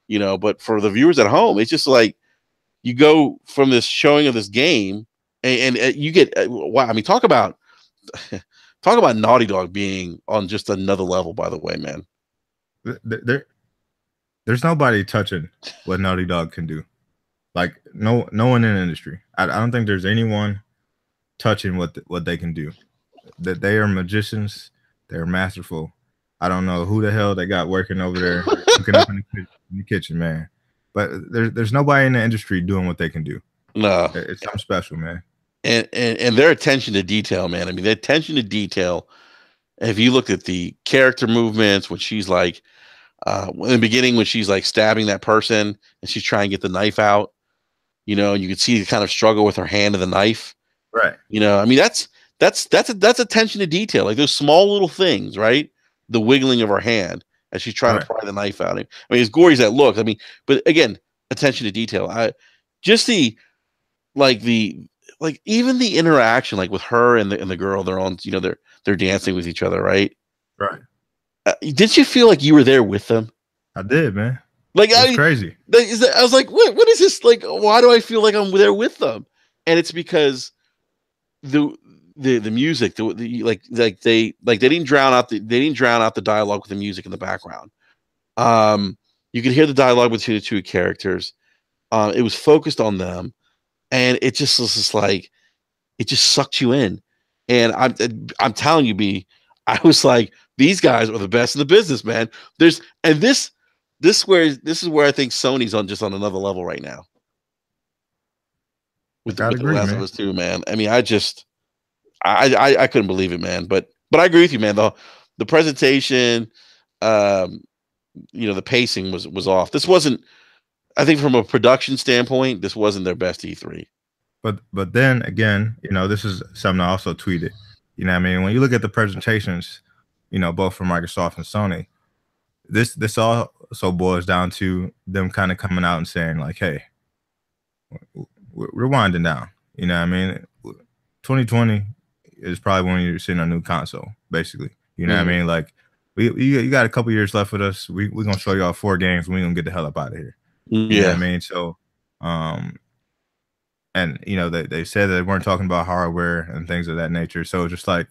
But for the viewers at home, it's just like you go from this showing of this game, and you get wow. I mean, talk about Naughty Dog being on just another level. By the way, man, there's nobody touching what Naughty Dog can do. Like, no one in the industry. I don't think there's anyone touching what they can do. That they are magicians. They're masterful. I don't know who the hell they got working over there, cooking up in the kitchen, man. But there's nobody in the industry doing what they can do. No, it's something special, man. And their attention to detail, man. I mean, their attention to detail. If you look at the character movements, when she's like, in the beginning, when she's like stabbing that person and she's trying to get the knife out, and you can see the kind of struggle with her hand and the knife. Right. I mean, that's attention to detail, like those small little things, right? The wiggling of her hand as she's trying to pry the knife out. I mean, as gory as that looks, I mean, but again, attention to detail. Just even the interaction, like with her and the girl, they're on, they're dancing with each other, right? Right. Did you feel like you were there with them? I did, man. Like, it's crazy. I was like, what is this? Like, why do I feel like I'm there with them? And it's because the music, like they didn't drown out the dialogue with the music in the background. You could hear the dialogue between the two characters. It was focused on them, and it just was just like it just sucked you in. And I'm telling you, B, I was like, these guys are the best in the business, man. This is where I think Sony's on another level right now I with gotta The agree, Last of man. Us 2, man. I mean, I couldn't believe it, man. But I agree with you, man. The presentation, um, the pacing was off. This wasn't. I think from a production standpoint, this wasn't their best E3. But then again, this is something I also tweeted. You know what I mean? When you look at the presentations, both from Microsoft and Sony, this also boils down to them kind of coming out and saying like, hey, we're winding down. You know what I mean? 2020 is probably when you're seeing a new console, basically. You know what I mean? Like, you got a couple years left with us. We're gonna show y'all 4 games. We're gonna get the hell up out of here. You know what I mean? So, and they said that they weren't talking about hardware and things of that nature. So just like,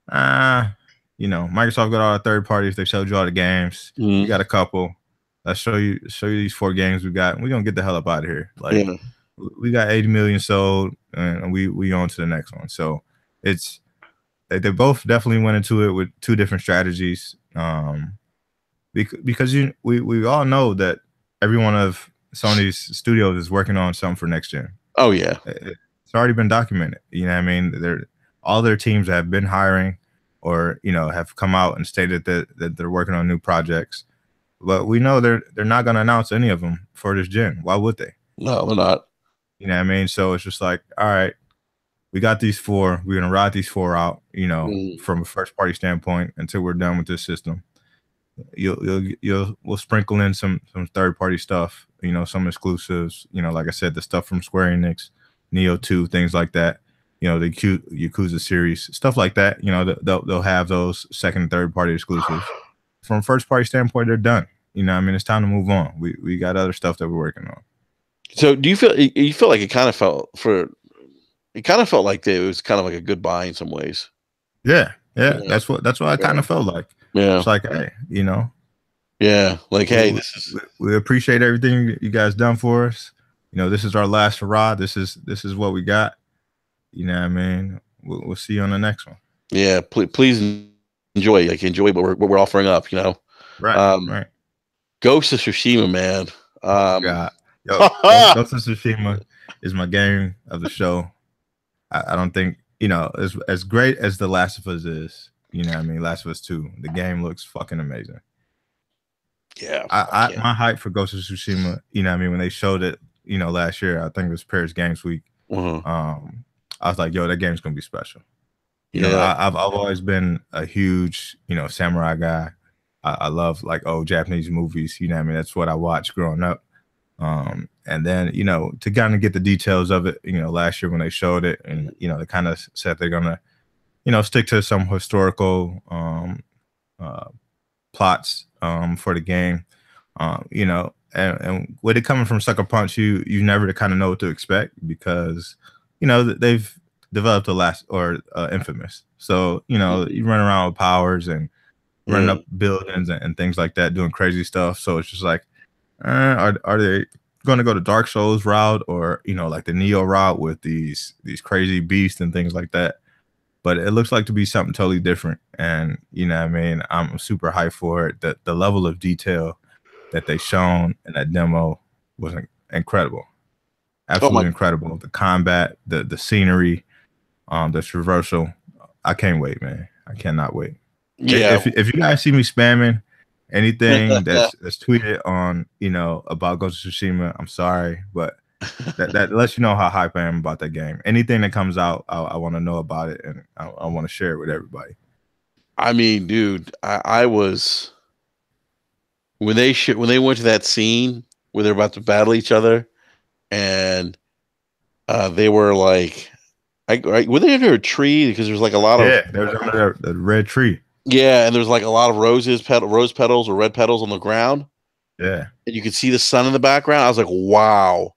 Microsoft got all the third parties. They showed you all the games. You got a couple. Let's show you these 4 games we got. And we're gonna get the hell up out of here. Like, we got 80 million sold, and we on to the next one. So it's they both definitely went into it with 2 different strategies. Because we all know that every one of Sony's studios is working on something for next gen. Oh yeah, it's already been documented. You know what I mean? All their teams have been hiring, or have come out and stated that they're working on new projects. But we know they're not going to announce any of them for this gen. Why would they? No, they're not. You know what I mean? So it's just like, all right, we got these 4. We're gonna ride these 4 out. From a first party standpoint until we're done with this system. We'll sprinkle in some third party stuff, some exclusives, like I said, the stuff from Square Enix, Neo 2, things like that, the Yakuza series, stuff like that. They'll have those second and third party exclusives. From first party standpoint, they're done. I mean, it's time to move on. We got other stuff that we're working on. So do you feel like it kind of felt like it was kind of like a goodbye in some ways? Yeah. That's what I kind of felt like. Yeah. It's like, hey, yeah, like, hey, we appreciate everything you guys done for us. This is our last hurrah. This is what we got. You know what I mean? We'll see you on the next one. Yeah, please enjoy what we're offering up. Right. Right. Ghost of Tsushima, man. God. Yo, Ghost of Tsushima is my game of the show. I don't think as great as The Last of Us is. You know what I mean? Last of Us 2. The game looks fucking amazing. Yeah. My hype for Ghost of Tsushima, I mean, when they showed it, last year, I think it was Paris Games Week. I was like, yo, that game's gonna be special. I've always been a huge, samurai guy. I love like old Japanese movies. You know what I mean? That's what I watched growing up. And then, to kind of get the details of it, last year when they showed it, and they kind of said they're gonna stick to some historical plots for the game. And with it coming from Sucker Punch, you never kind of know what to expect, because they've developed Infamous. So you run around with powers and running up buildings and things like that, doing crazy stuff. So it's just like, are they going to go the Dark Souls route, or like the Neo route with these crazy beasts and things like that? But it looks like to be something totally different. And, I mean, I'm super hyped for it. The level of detail that they shown in that demo was incredible. Absolutely incredible. The combat, the scenery, the traversal. I can't wait, man. I cannot wait. Yeah. If you guys see me spamming anything that's tweeted on, about Ghost of Tsushima, I'm sorry, but that lets you know how hype I am about that game. Anything that comes out, I want to know about it, and I want to share it with everybody. I mean, dude, I was when they went to that scene where they're about to battle each other, and they were like, were they under a tree? Because there's like a lot of there's under the red tree. Yeah, and there's like a lot of rose petals or red petals on the ground. Yeah, and you could see the sun in the background. I was like, wow.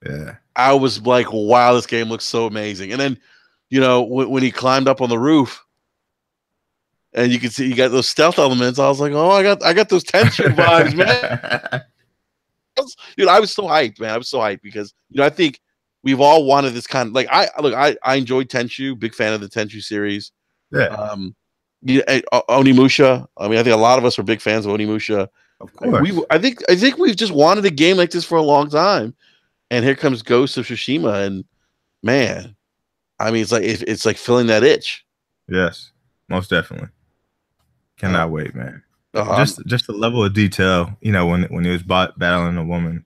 Yeah. I was like, wow, this game looks so amazing. And then when he climbed up on the roof and you can see you got those stealth elements. I was like, oh, I got those Tenchu vibes, man. Dude, I was so hyped, man. I was so hyped because I think we've all wanted this kind of like I enjoyed Tenchu, big fan of the Tenchu series. Yeah, Onimusha. I mean, I think a lot of us are big fans of Onimusha. of course. I think we've just wanted a game like this for a long time, and here comes Ghost of Tsushima, and man, I mean, it's like filling that itch. Yes, most definitely. Cannot wait, man. Uh, Just the level of detail, when he was battling a woman,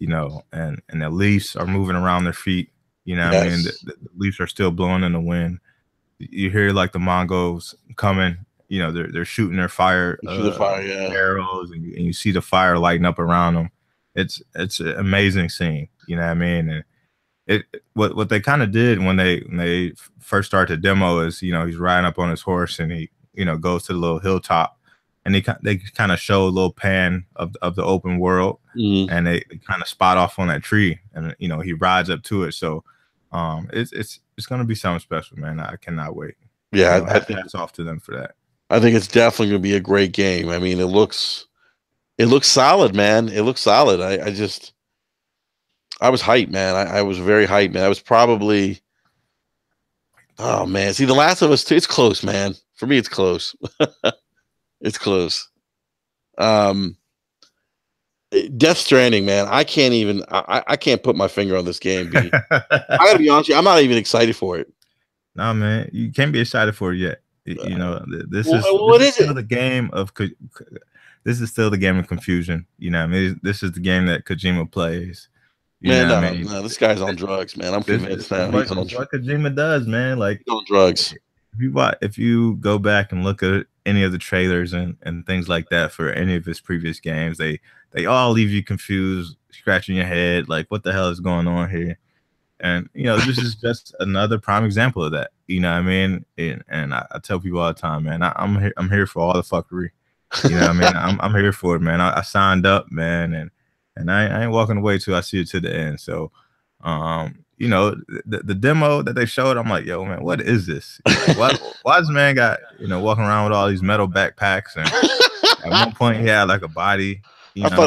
and the leaves are moving around their feet. What I mean? yes. The leaves are still blowing in the wind. You hear like the Mongols coming. They're shooting their fire, Through the fire, yeah. arrows, and you see the fire lighting up around them. It's an amazing scene. You know what I mean? And what they kind of did when they first started the demo is he's riding up on his horse and he goes to the little hilltop and they kind of show a little pan of the open world and they kind of spot off on that tree and he rides up to it. So it's gonna be something special, man. I cannot wait. Yeah, hats off to them for that. I think it's definitely gonna be a great game. I mean, it looks solid, man. It looks solid. I was hyped, man. I was very hyped, man. I was probably, oh man. See, The Last of Us 2, it's close, man. For me, it's close. It's close. Death Stranding, man. I can't put my finger on this game. I gotta be honest with you, I'm not even excited for it. No, man, you can't be excited for it yet. This is still the game of this is still the game of confusion. I mean, this is the game that Kojima plays. No, this guy's on drugs, man. I'm convinced now. He's on what Kojima does, man. Like he's on drugs. If you go back and look at any of the trailers and things like that for any of his previous games, they all leave you confused, scratching your head, like what the hell is going on here? And this is just another prime example of that. You know what I mean? And I tell people all the time, man, I'm here for all the fuckery. You know what I mean? I'm here for it, man. I signed up, man, and I ain't walking away till I see it to the end. So, the demo that they showed, I'm like, yo, man, what is this? Why this man got walking around with all these metal backpacks? And at one point, he had like a body, wrapped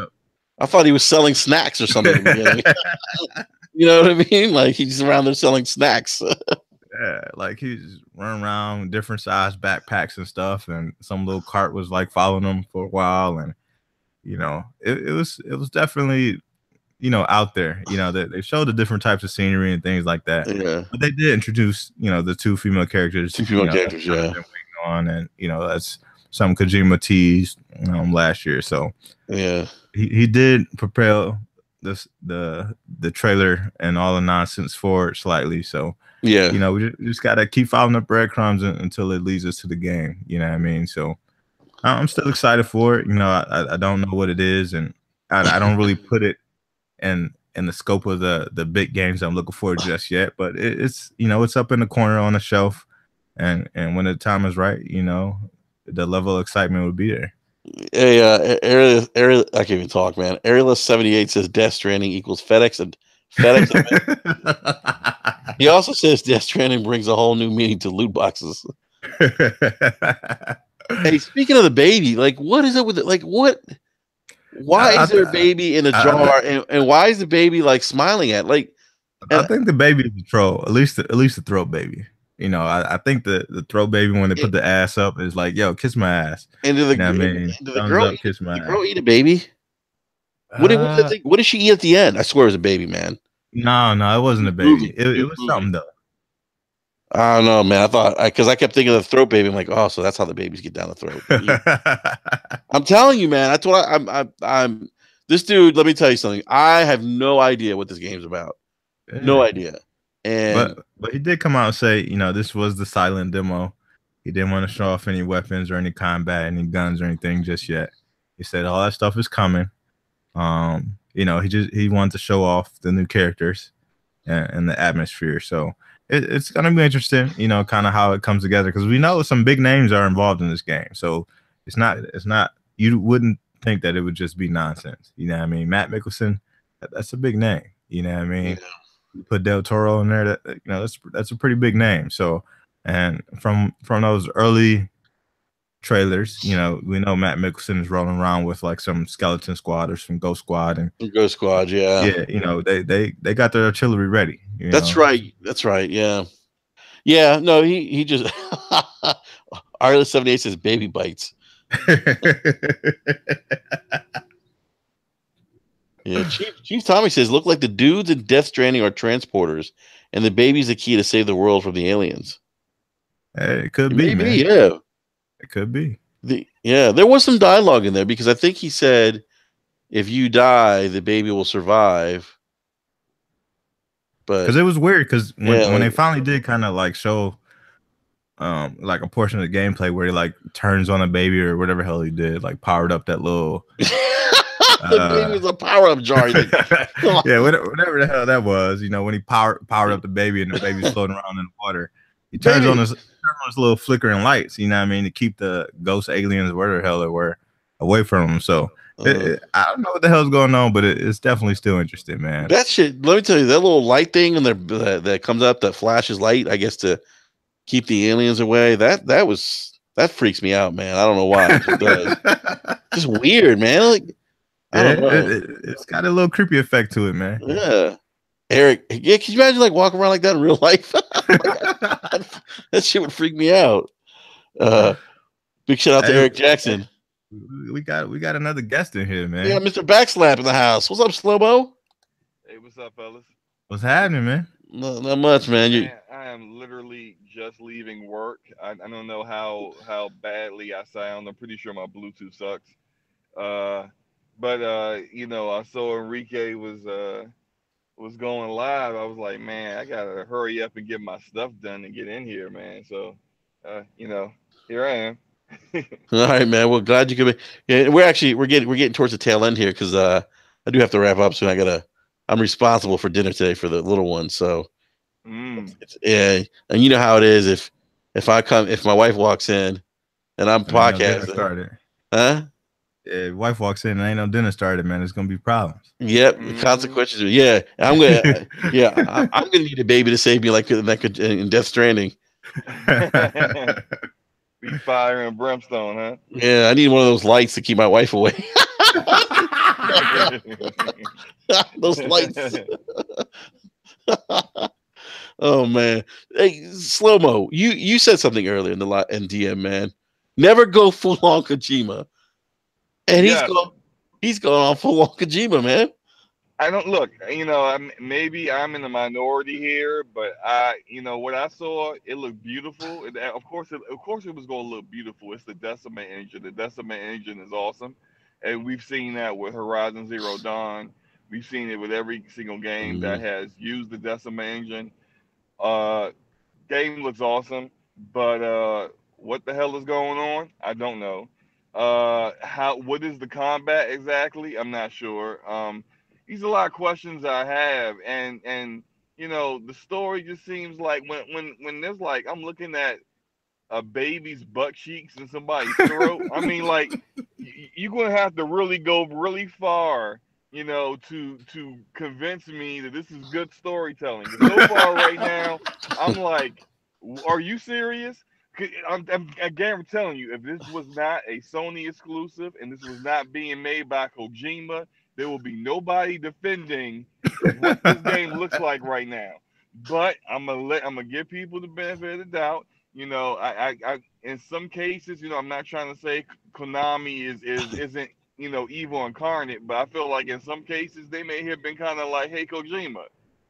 up. I thought he was selling snacks or something. You know what I mean? Like he's around there selling snacks. Yeah, like he's running around with different size backpacks and stuff, and some little cart was like following him for a while, and it was definitely out there. They showed the different types of scenery and things like that. Yeah, but they did introduce the two female characters. Yeah. On and that's some Kojima teased last year. So yeah, he did propel the trailer and all the nonsense forward slightly. So yeah, we just gotta keep following the breadcrumbs until it leads us to the game. You know what I mean? So I'm still excited for it. I don't know what it is, and I don't really put it in the scope of the big games I'm looking for just yet. But it's it's up in the corner on the shelf, and when the time is right, the level of excitement would be there. Hey, I can't even talk, man. Aerialist78 says Death Stranding equals FedEx and FedEx. He also says Death Stranding brings a whole new meaning to loot boxes. Hey, speaking of the baby, like, what is it with it? Like, what? Why is there a baby in a jar, and why is the baby like smiling at? Like, I think the baby is a troll. At least the throat baby. I think the throat baby when they put the ass up is like, yo, kiss my ass. And did the girl eat a baby? What did she eat at the end? I swear it was a baby, man. No, it wasn't a baby. It was something though. I don't know, man. I thought because I kept thinking of the throat baby. I'm like, oh, so that's how the babies get down the throat. I'm telling you, man. That's what I'm. This dude. Let me tell you something. I have no idea what this game's about. Yeah. No idea. And but he did come out and say, this was the silent demo. He didn't want to show off any weapons or any combat, any guns or anything just yet. He said all that stuff is coming. He wanted to show off the new characters and the atmosphere. So it's gonna be interesting, kind of how it comes together because we know some big names are involved in this game. So it's not you wouldn't think that it would just be nonsense. You know what I mean? Matt Mikkelsen, that's a big name. You know what I mean? You put Del Toro in there. That's a pretty big name. So, and from those early trailers, we know Matt Mickelson is rolling around with like some Skeleton Squad or some Ghost Squad, and Ghost Squad, yeah. yeah, they got their artillery ready. That's right. That's right. Yeah. Yeah. No, he just Artless 78 says baby bites. Yeah. Chief Tommy says look like the dudes in Death Stranding are transporters, and the baby's the key to save the world from the aliens. It could be, Maybe, man. yeah. It could be. There was some dialogue in there because I think he said, "If you die, the baby will survive." But Because it was weird. Because yeah, when they finally did kind of like show, like a portion of the gameplay where he like turns on a baby or whatever hell he did, like powered up that little. The baby was a power up jar. Like, yeah, whatever the hell that was. When he powered up the baby and the baby's floating around in the water, he turns on his little flickering lights. You know what I mean, to keep the ghost aliens, whatever the hell they were, away from him. So I don't know what the hell's going on, but it's definitely still interesting, man. That shit. Let me tell you, that little light thing and that comes up that flashes light, I guess, to keep the aliens away. That freaks me out, man. I don't know why. It does. Just weird, man. Like, I don't know. It's got a little creepy effect to it, man. Yeah. Eric, yeah, can you imagine like walking around like that in real life? That shit would freak me out. Big shout out to Eric Jackson. We got another guest in here, man. Yeah, Mr. Backslap in the house. What's up, Slow-Mo? Hey, what's up, fellas? What's happening, man? Not much, man. I am literally just leaving work. I don't know how badly I sound. I'm pretty sure my Bluetooth sucks. But I saw Enrique was going live. I was like, man, I gotta hurry up and get my stuff done and get in here, man. So, here I am. All right, man. Well, glad you could be. Yeah, we're getting towards the tail end here because I do have to wrap up soon. I'm responsible for dinner today for the little one, so yeah. And you know how it is if my wife walks in and I'm podcasting, huh? Yeah, wife walks in and ain't no dinner started, man. It's gonna be problems. Yep, consequences. Yeah, I'm gonna need a baby to save me like in Death Stranding. Be fire and brimstone, huh? Yeah, I need one of those lights to keep my wife away. Those lights. Oh man, hey, Slow-Mo, you said something earlier in DM, man. Never go full on Kojima, and he's going on full on Kojima, man. I don't look. Maybe I'm in the minority here, but what I saw, it looked beautiful. Of course, it was going to look beautiful. It's the Decimate engine. The Decimate engine is awesome, and we've seen that with Horizon Zero Dawn. We've seen it with every single game that has used the Decimate engine. Game looks awesome, but what the hell is going on? I don't know. What is the combat exactly? I'm not sure. These are a lot of questions I have, and the story just seems like when there's like I'm looking at a baby's butt cheeks in somebody's throat. I mean, like you're gonna have to really go really far, to convince me that this is good storytelling. So far, right now, I'm like, are you serious? Again, I'm telling you, if this was not a Sony exclusive and this was not being made by Kojima, there will be nobody defending what this game looks like right now. But I'm gonna give people the benefit of the doubt. I in some cases, I'm not trying to say Konami isn't evil incarnate, but I feel like in some cases they may have been kind of like, hey Kojima,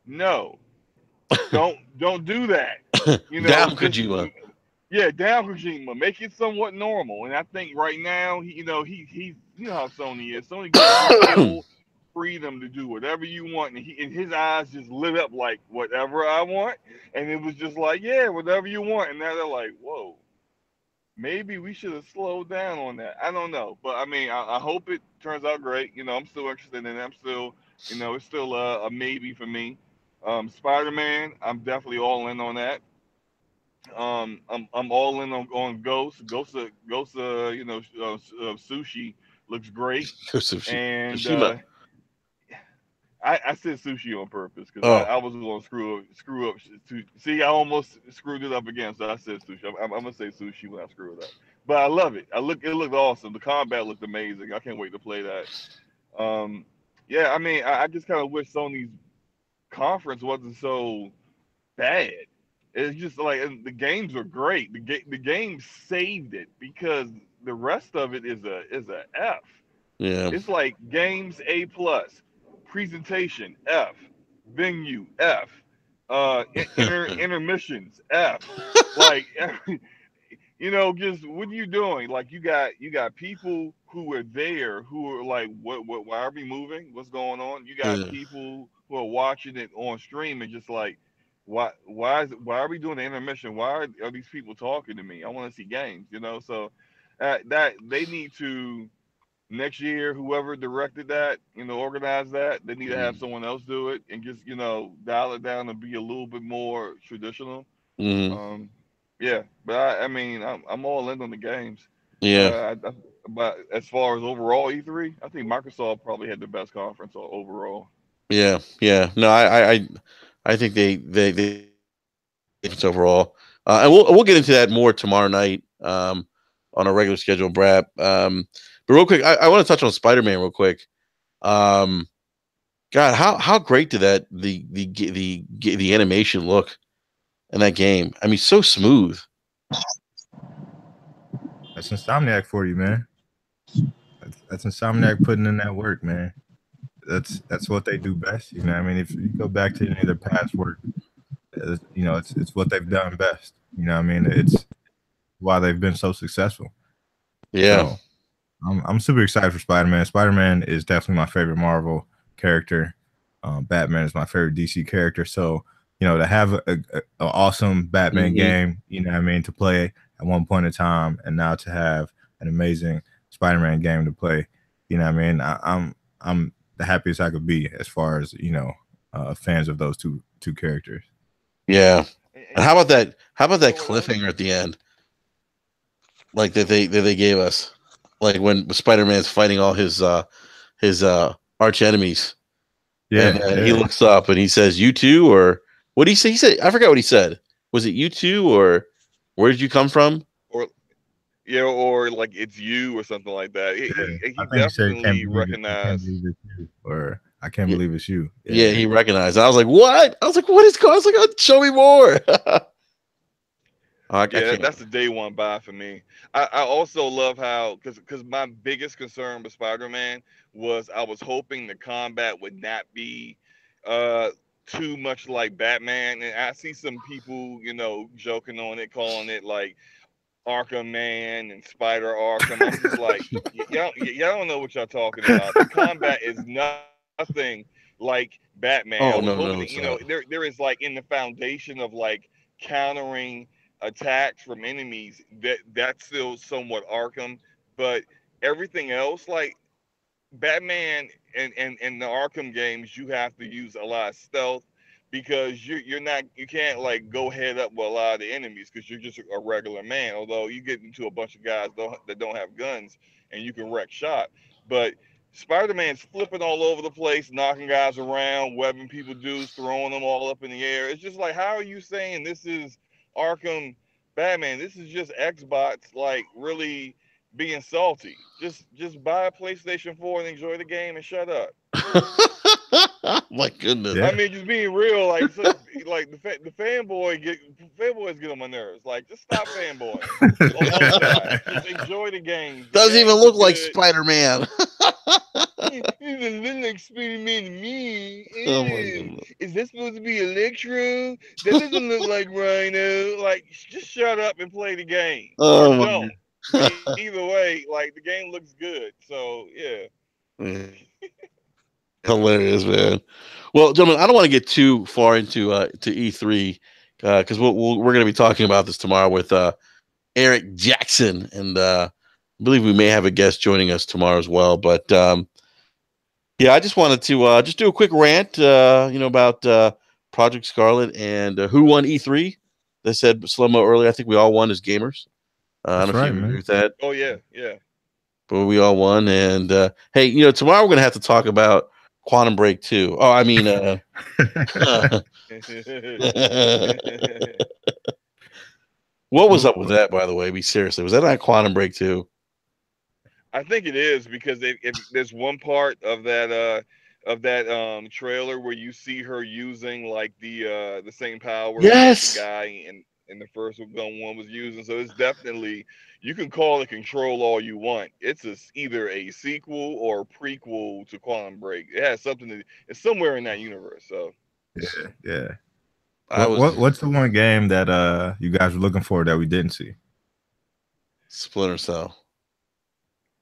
no, don't do that. Down Kojima. Yeah, down Kojima. Make it somewhat normal. And I think right now, he's how Sony is. Sony gives you full freedom to do whatever you want, and his eyes just lit up like whatever I want, and it was just like, yeah, whatever you want. And now they're like, whoa, maybe we should have slowed down on that. I don't know, but I mean, I hope it turns out great. I'm still interested in it. I'm still, it's still a maybe for me. Spider-Man, I'm definitely all in on that. I'm all in on Ghost. Sushi looks great, Sushi. and Tsushima. I said sushi on purpose because Oh, I was going to screw up. See, I almost screwed it up again, so I said sushi. I'm gonna say sushi when I screw it up. But I love it. It looked awesome. The combat looked amazing. I can't wait to play that. Um, yeah, I mean, I just kind of wish Sony's conference wasn't so bad. It's just like and the games are great. The game saved it because the rest of it is a F. yeah. It's like games A plus, presentation F, venue F, intermissions F. Like just what are you doing? Like you got people who are there who are like, what why are we moving? What's going on? You got Yeah. people who are watching it on stream and just like, why are we doing the intermission? Why are these people talking to me? I want to see games, So that they need to next year, whoever directed that, organized that, they need to have someone else do it and just, dial it down and be a little bit more traditional. Mm-hmm. Um, yeah, but I mean, I'm all in on the games. Yeah. But as far as overall E3, I think Microsoft probably had the best conference overall. Yeah. Yeah. No, I think they it's overall, and we'll get into that more tomorrow night on a regular schedule, BRAP. But real quick, I want to touch on Spider-Man real quick. Um, God, how great did the animation look in that game? I mean, so smooth. That's Insomniac for you, man. That's Insomniac putting in that work, man. That's what they do best. You know, I mean, if you go back to any of their past work, it's what they've done best. You know, I mean, it's why they've been so successful. Yeah. So I'm super excited for Spider-Man. Spider-Man is definitely my favorite Marvel character. Batman is my favorite DC character. So, to have a awesome Batman game, what I mean, to play at one point in time, and now to have an amazing Spider-Man game to play, what I mean, I'm the happiest I could be as far as fans of those two characters. Yeah. And how about that? How about that cliffhanger at the end? Like that they gave us, like when Spider-Man's fighting all his arch enemies. Yeah, and he looks up and he says, "You too," or what did he say? He said, I forgot what he said. Was it "you too" or "where did you come from"? Or like it's you or something like that. He Can't definitely believe recognized. it's you, or I can't believe it's you. Yeah, he recognized. I was like, "What?" I was like, "What is going?" I was like, "Oh, show me more." Yeah, that's the day one buy for me. I also love how because my biggest concern with Spider-Man was I was hoping the combat would not be uh too much like Batman, and I see some people joking on it, calling it like Arkham Man and Spider Arkham. I'm just like, y'all don't know what y'all talking about. The combat is nothing like Batman. I was Oh hoping no, that, it's not. there is like in the foundation of like countering attacks from enemies that's still somewhat Arkham, but everything else like Batman and the Arkham games, you have to use a lot of stealth because you can't like go head up with a lot of the enemies because you're just a regular man. Although you get into a bunch of guys that don't have guns and you can wreck shop, but Spider-Man's flipping all over the place, knocking guys around, webbing people dudes, throwing them all up in the air. It's just like, how are you saying this is Arkham Batman? This is just Xbox like really being salty. Just buy a PlayStation 4 and enjoy the game and shut up. My goodness. Yeah. I mean, just being real, like like the fanboys get on my nerves. Like, just stop fanboying on both sides. Just enjoy the games. Doesn't even look like Spider-Man. It doesn't look like Spider-Man to me. Oh my goodness. Is this supposed to be Electro? That doesn't look like Rhino. Like, just shut up and play the game, or Oh my don't. But either way, like the game looks good. So yeah. Hilarious, man. Well, gentlemen, I don't want to get too far into to E3 because we're going to be talking about this tomorrow with Eric Jackson, and I believe we may have a guest joining us tomorrow as well. But yeah, I just wanted to just do a quick rant, about Project Scarlet and who won E3. They said slow-mo earlier. I think we all won as gamers. I don't know if you agree with that. Oh yeah. But we all won. And hey, tomorrow we're going to have to talk about Quantum Break 2. Oh, I mean, what was up with that, by the way? Be seriously, was that not Quantum Break 2? I think it is because if there's one part of that trailer where you see her using like the same powers that the guy in the first one was using. So it's definitely, you can call it Control all you want. It's either a sequel or a prequel to Quantum Break. It has something it's somewhere in that universe. So yeah. What's the one game that you guys were looking for that we didn't see? Splinter Cell.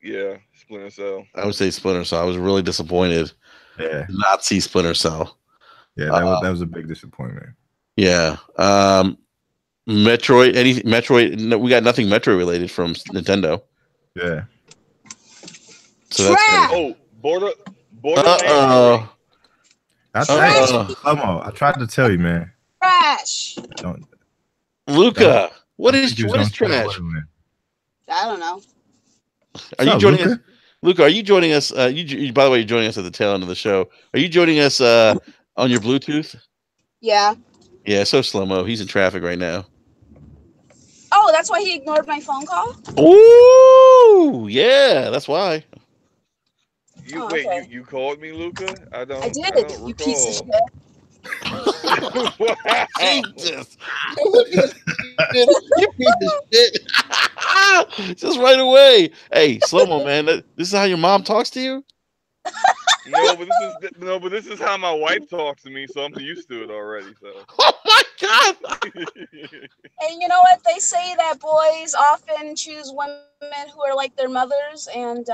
Yeah, Splinter Cell. I would say Splinter Cell. I was really disappointed. Yeah, not see Splinter Cell. Yeah, that was a big disappointment. Yeah. Metroid. No, we got nothing Metroid related from Nintendo. Yeah. So that's Borderlands. I tried to tell you, man. Trash. Luca, what is trash? I don't know. Are you joining us, Luca? Are you joining us? You by the way, you're joining us at the tail end of the show. Are you joining us on your Bluetooth? Yeah. Yeah. So Slow-Mo, he's in traffic right now. Oh, that's why he ignored my phone call? Ooh, yeah, that's why. You called me, Luca? I did, you piece of shit. Jesus. You piece of shit. Just right away. Hey, Slow-Mo, man, this is how your mom talks to you? No, but this is how my wife talks to me, so I'm used to it already. So. Oh my God! And you know what? They say that boys often choose women who are like their mothers, and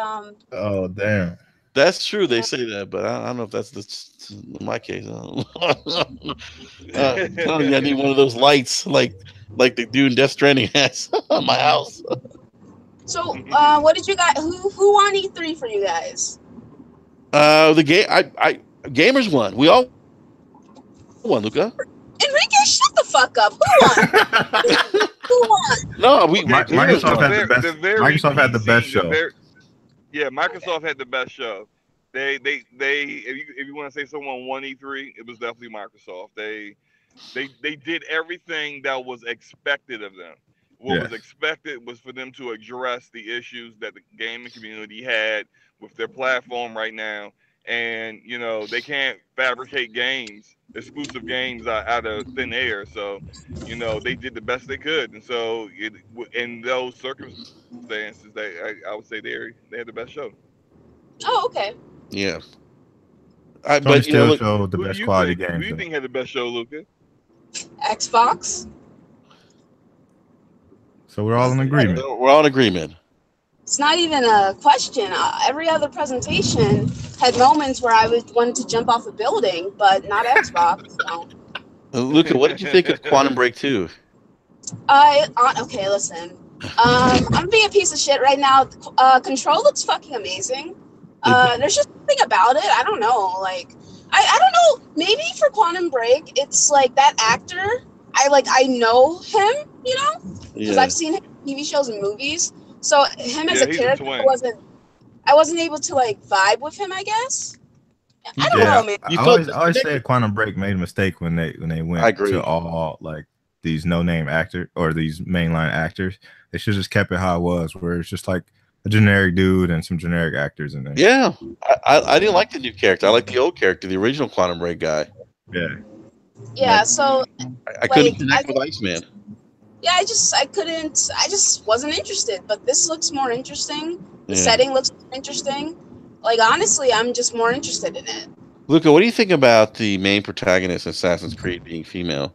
oh damn, that's true. They say that, but I don't know if that's my case. I need one of those lights, like the dude in Death Stranding has on my house. So, what did you guys? Who won E3 for you guys? The game, gamers won. We all won, Luca. Enrique, shut the fuck up. Who won? Who won? No, Microsoft had the best show. Microsoft had the best show. They if you want to say someone won E3, it was definitely Microsoft. They did everything that was expected of them. What was expected was for them to address the issues that the gaming community had with their platform right now. And, they can't fabricate exclusive games out of thin air. So, they did the best they could. And so, in those circumstances, I would say they had the best show. Oh, okay. Yeah. But still showed the best quality games. Who do you think had the best show, Luca? Xbox. So we're all in agreement. We're all in agreement. It's not even a question. Every other presentation had moments where I wanted to jump off a building, but not Xbox. So. Luca, what did you think of Quantum Break 2? Okay, listen. I'm being a piece of shit right now. Control looks fucking amazing. There's just something about it. I don't know. Like, I don't know. Maybe for Quantum Break, it's like that actor. I know him, because I've seen him in TV shows and movies. So him as a character, I wasn't able to vibe with him, I guess. I don't know, man. I always say Quantum Break made a mistake when they went to all these no-name actors or these mainline actors. They should have just kept it how it was, where it's just like a generic dude and some generic actors in there. Yeah, I didn't like the new character. I like the old character, the original Quantum Break guy. Yeah. Yeah, so I couldn't connect with Iceman. Yeah, I just wasn't interested. But this looks more interesting. The setting looks interesting. Honestly, I'm just more interested in it. Luca, what do you think about the main protagonist in Assassin's Creed being female?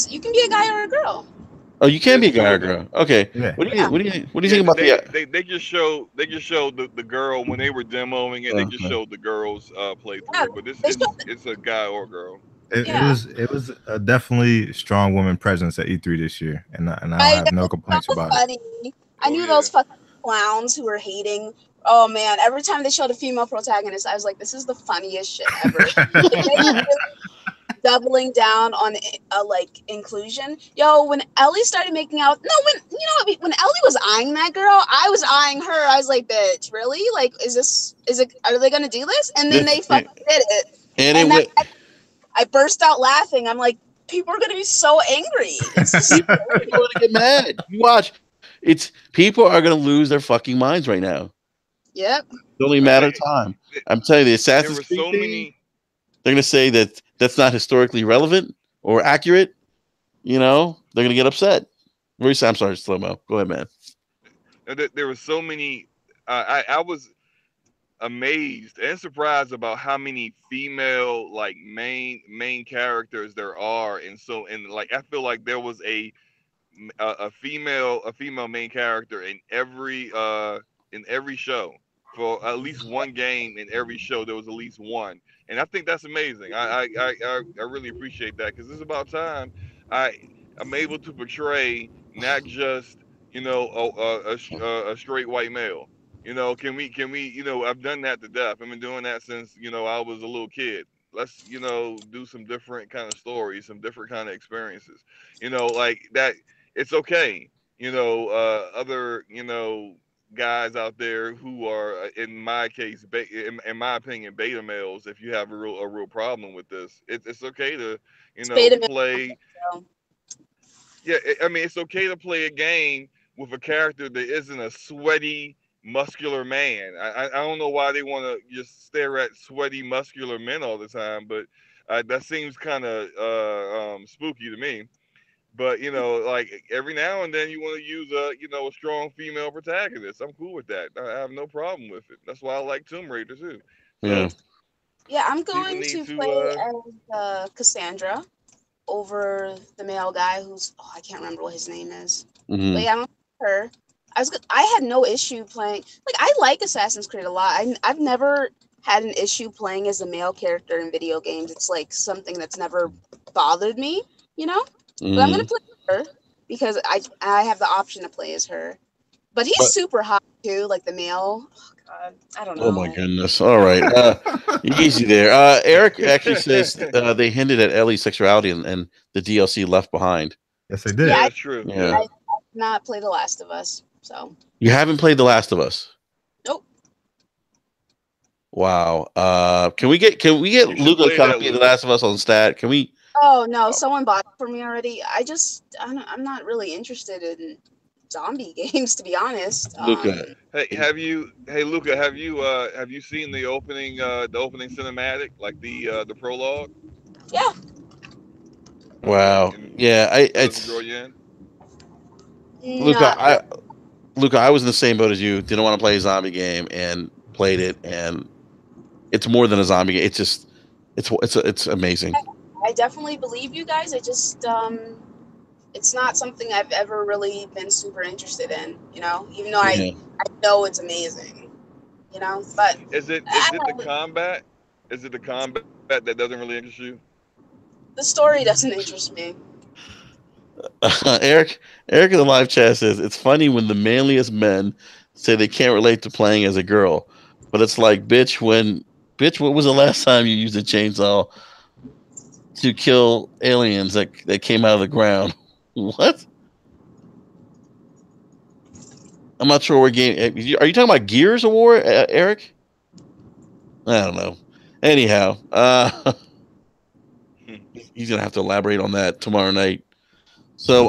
You can be a guy or a girl. Oh, you can be a guy or a girl. Okay. Yeah. What do you think about they just showed the girl when they were demoing it. They just showed the girls play through, but it's a guy or a girl. It was a definitely strong woman presence at E3 this year, and I have no complaints about it. I knew those fucking clowns who were hating. Oh man! Every time they showed a female protagonist, I was like, "This is the funniest shit ever." doubling down on like inclusion. Yo, when Ellie started making out, no, when you know what, when Ellie was eyeing that girl, I was eyeing her. I was like, bitch, really? Like, is it? Are they gonna do this? And then they fucking did it, And and it then went. I burst out laughing. I'm like, people are gonna be so angry. It's just People are going to get mad. You watch. It's people are going to lose their fucking minds right now. yep. It's only a matter of time. I'm telling you, the There Assassin's were Creed so thing, many. they're going to say that that's not historically relevant or accurate. You know, they're going to get upset. I'm sorry, slow mo. Go ahead, man. There were so many. I was amazed and surprised about how many female like main characters there are, and like I feel like there was a female main character in every show. For at least one game in every show there was at least one, and I think that's amazing. I really appreciate that, because it's about time I I'm able to portray not just a straight white male. Can we I've done that to death. I've been doing that since I was a little kid. Let's do some different kind of stories, some different kind of experiences, like that. It's okay. Other guys out there who are, in my case, in my opinion, beta males. If you have a real problem with this, it's okay to It's beta play. male. Yeah, I mean, it's okay to play a game with a character that isn't a sweaty, muscular man. I don't know why they want to just stare at sweaty, muscular men all the time, but that seems kind of spooky to me. But like every now and then you want to use a strong female protagonist. I'm cool with that. I have no problem with it. That's why I like Tomb Raider too. Yeah. So Yeah, I'm people going need to play to. as Cassandra over the male guy who's I can't remember what his name is. But Mm-hmm. yeah, I'm her. I had no issue playing. Like I like Assassin's Creed a lot. I've never had an issue playing as a male character in video games. It's like something that's never bothered me, you know. But I'm Mm-hmm. gonna play her because I have the option to play as her. But he's But super hot too, like the male. Oh God, I don't oh my know. goodness. All right. Easy there. Eric actually says they hinted at Ellie's sexuality and the DLC Left Behind. Yes, they Yeah, did. Yeah, I that's true. Yeah. Yeah. did not play The Last of Us, so You haven't played The Last of Us. nope. Wow. Can we get You should Luca a play that, copy of The Luca. Last of Us on stat? Can we? Oh no, Oh, someone bought it for me already. I'm not really interested in zombie games to be honest. Luca. Hey Luca, have you seen the opening cinematic, like the prologue? Yeah, Okay, Wow. and Yeah. doesn't draw you in? Luca. not really. I was in the same boat as you. Didn't want to play a zombie game and played it, and it's more than a zombie game. It's just, it's amazing. I definitely believe you guys. I just it's not something I've ever really been super interested in. You know, even though Yeah. I know it's amazing. You know, but Is it I is it the don't know, combat? Is it the combat that doesn't really interest you? the story doesn't interest me. Eric in the live chat says it's funny when the manliest men say they can't relate to playing as a girl, but it's like, bitch, what was the last time you used a chainsaw to kill aliens that came out of the ground? What? I'm not sure what game. Are you talking about Gears of War, Eric? I don't know. Anyhow, he's gonna have to elaborate on that tomorrow night. So,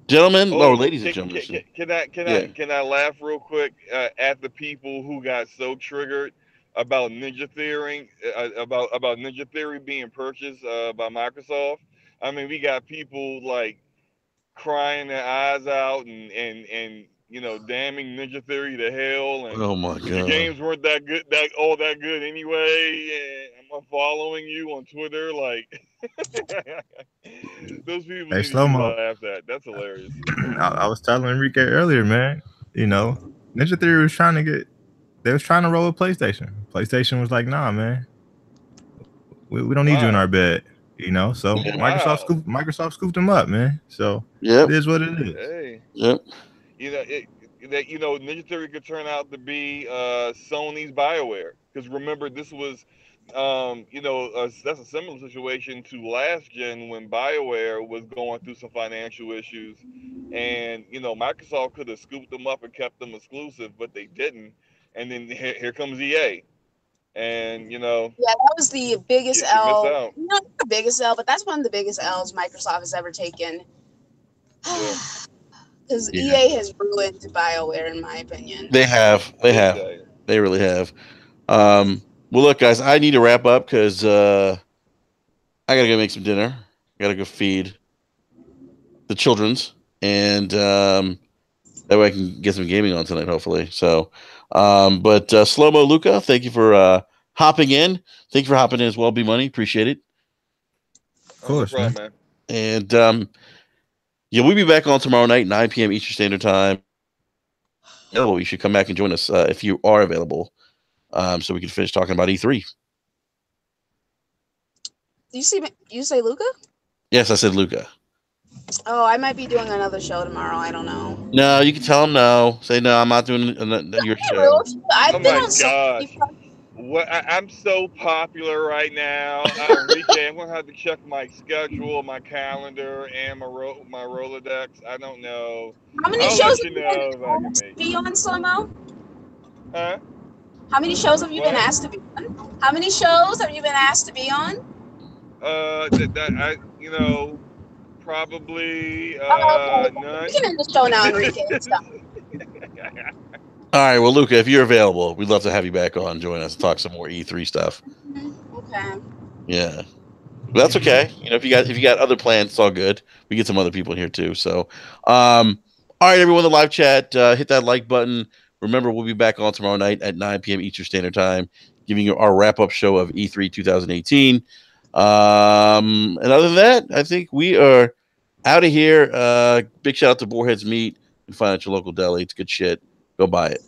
gentlemen, Oh, or ladies and gentlemen, can I can yeah. I can I laugh real quick at the people who got so triggered about Ninja Theory being purchased by Microsoft? I mean, we got people like crying their eyes out and damning Ninja Theory to hell, and Oh my your god. games weren't that good anyway, and I'm following you on Twitter, like those people Hey, need to slow be mo. laughed at. That's hilarious. I was telling Enrique earlier, man. You know, Ninja Theory was trying to get. They was trying to roll with PlayStation. PlayStation was like, "Nah, man, we don't need you in our Wow. bed." You know, so Yeah. Wow. Microsoft scooped them up, man. So it Yep. is what it is. Hey, Yep. Ninja Theory could turn out to be Sony's BioWare, because remember, this was That's a similar situation to last gen when BioWare was going through some financial issues, and Microsoft could have scooped them up and kept them exclusive, but they didn't. And then here comes EA, and Yeah, that was the biggest you miss L. out. Not the biggest L, but that's one of the biggest L's Microsoft has ever taken. Yeah, Because Yeah. EA has ruined BioWare, in my opinion. They have. They big have. time. They really have. Well, look, guys, I need to wrap up because I gotta go make some dinner. I gotta go feed the children's, and that way I can get some gaming on tonight, hopefully. So, but Slow Mo Luca, thank you for hopping in. Thank you for hopping in as well, B Money. Appreciate it. Of Oh, no course, man. problem, man. And yeah, we'll be back on tomorrow night, 9 p.m. Eastern Standard Time. You should come back and join us if you are available, so we can finish talking about E3. You say Luca? Yes, I said Luca. Oh, I might be doing another show tomorrow. I don't know. No, you can tell him no. Say no. I'm not doing your show. Oh I've been my on so many. gosh. I'm so popular right now, Enrique. I'm gonna have to check my schedule, my calendar, and my Rolodex. I don't know. How many I'll shows let have you you been know if I can asked to make be it. on, Slomo? Huh? How many shows have you been What? asked to be on? How many shows have you been asked to be on? Probably Oh, okay. none. You can end the show now, Enrique. It's done. All right. Well, Luca, if you're available, we'd love to have you back on, join us, talk some more E3 stuff. Okay. Yeah. But that's okay. If you got other plans, it's all good. We get some other people in here too. So, all right, everyone, the live chat, hit that like button. Remember, we'll be back on tomorrow night at 9 p.m. Eastern Standard Time, giving you our wrap up show of E3 2018. And other than that, I think we are out of here. Big shout out to Boarheads Meat. You can find it at your local deli. It's good shit. Go buy it.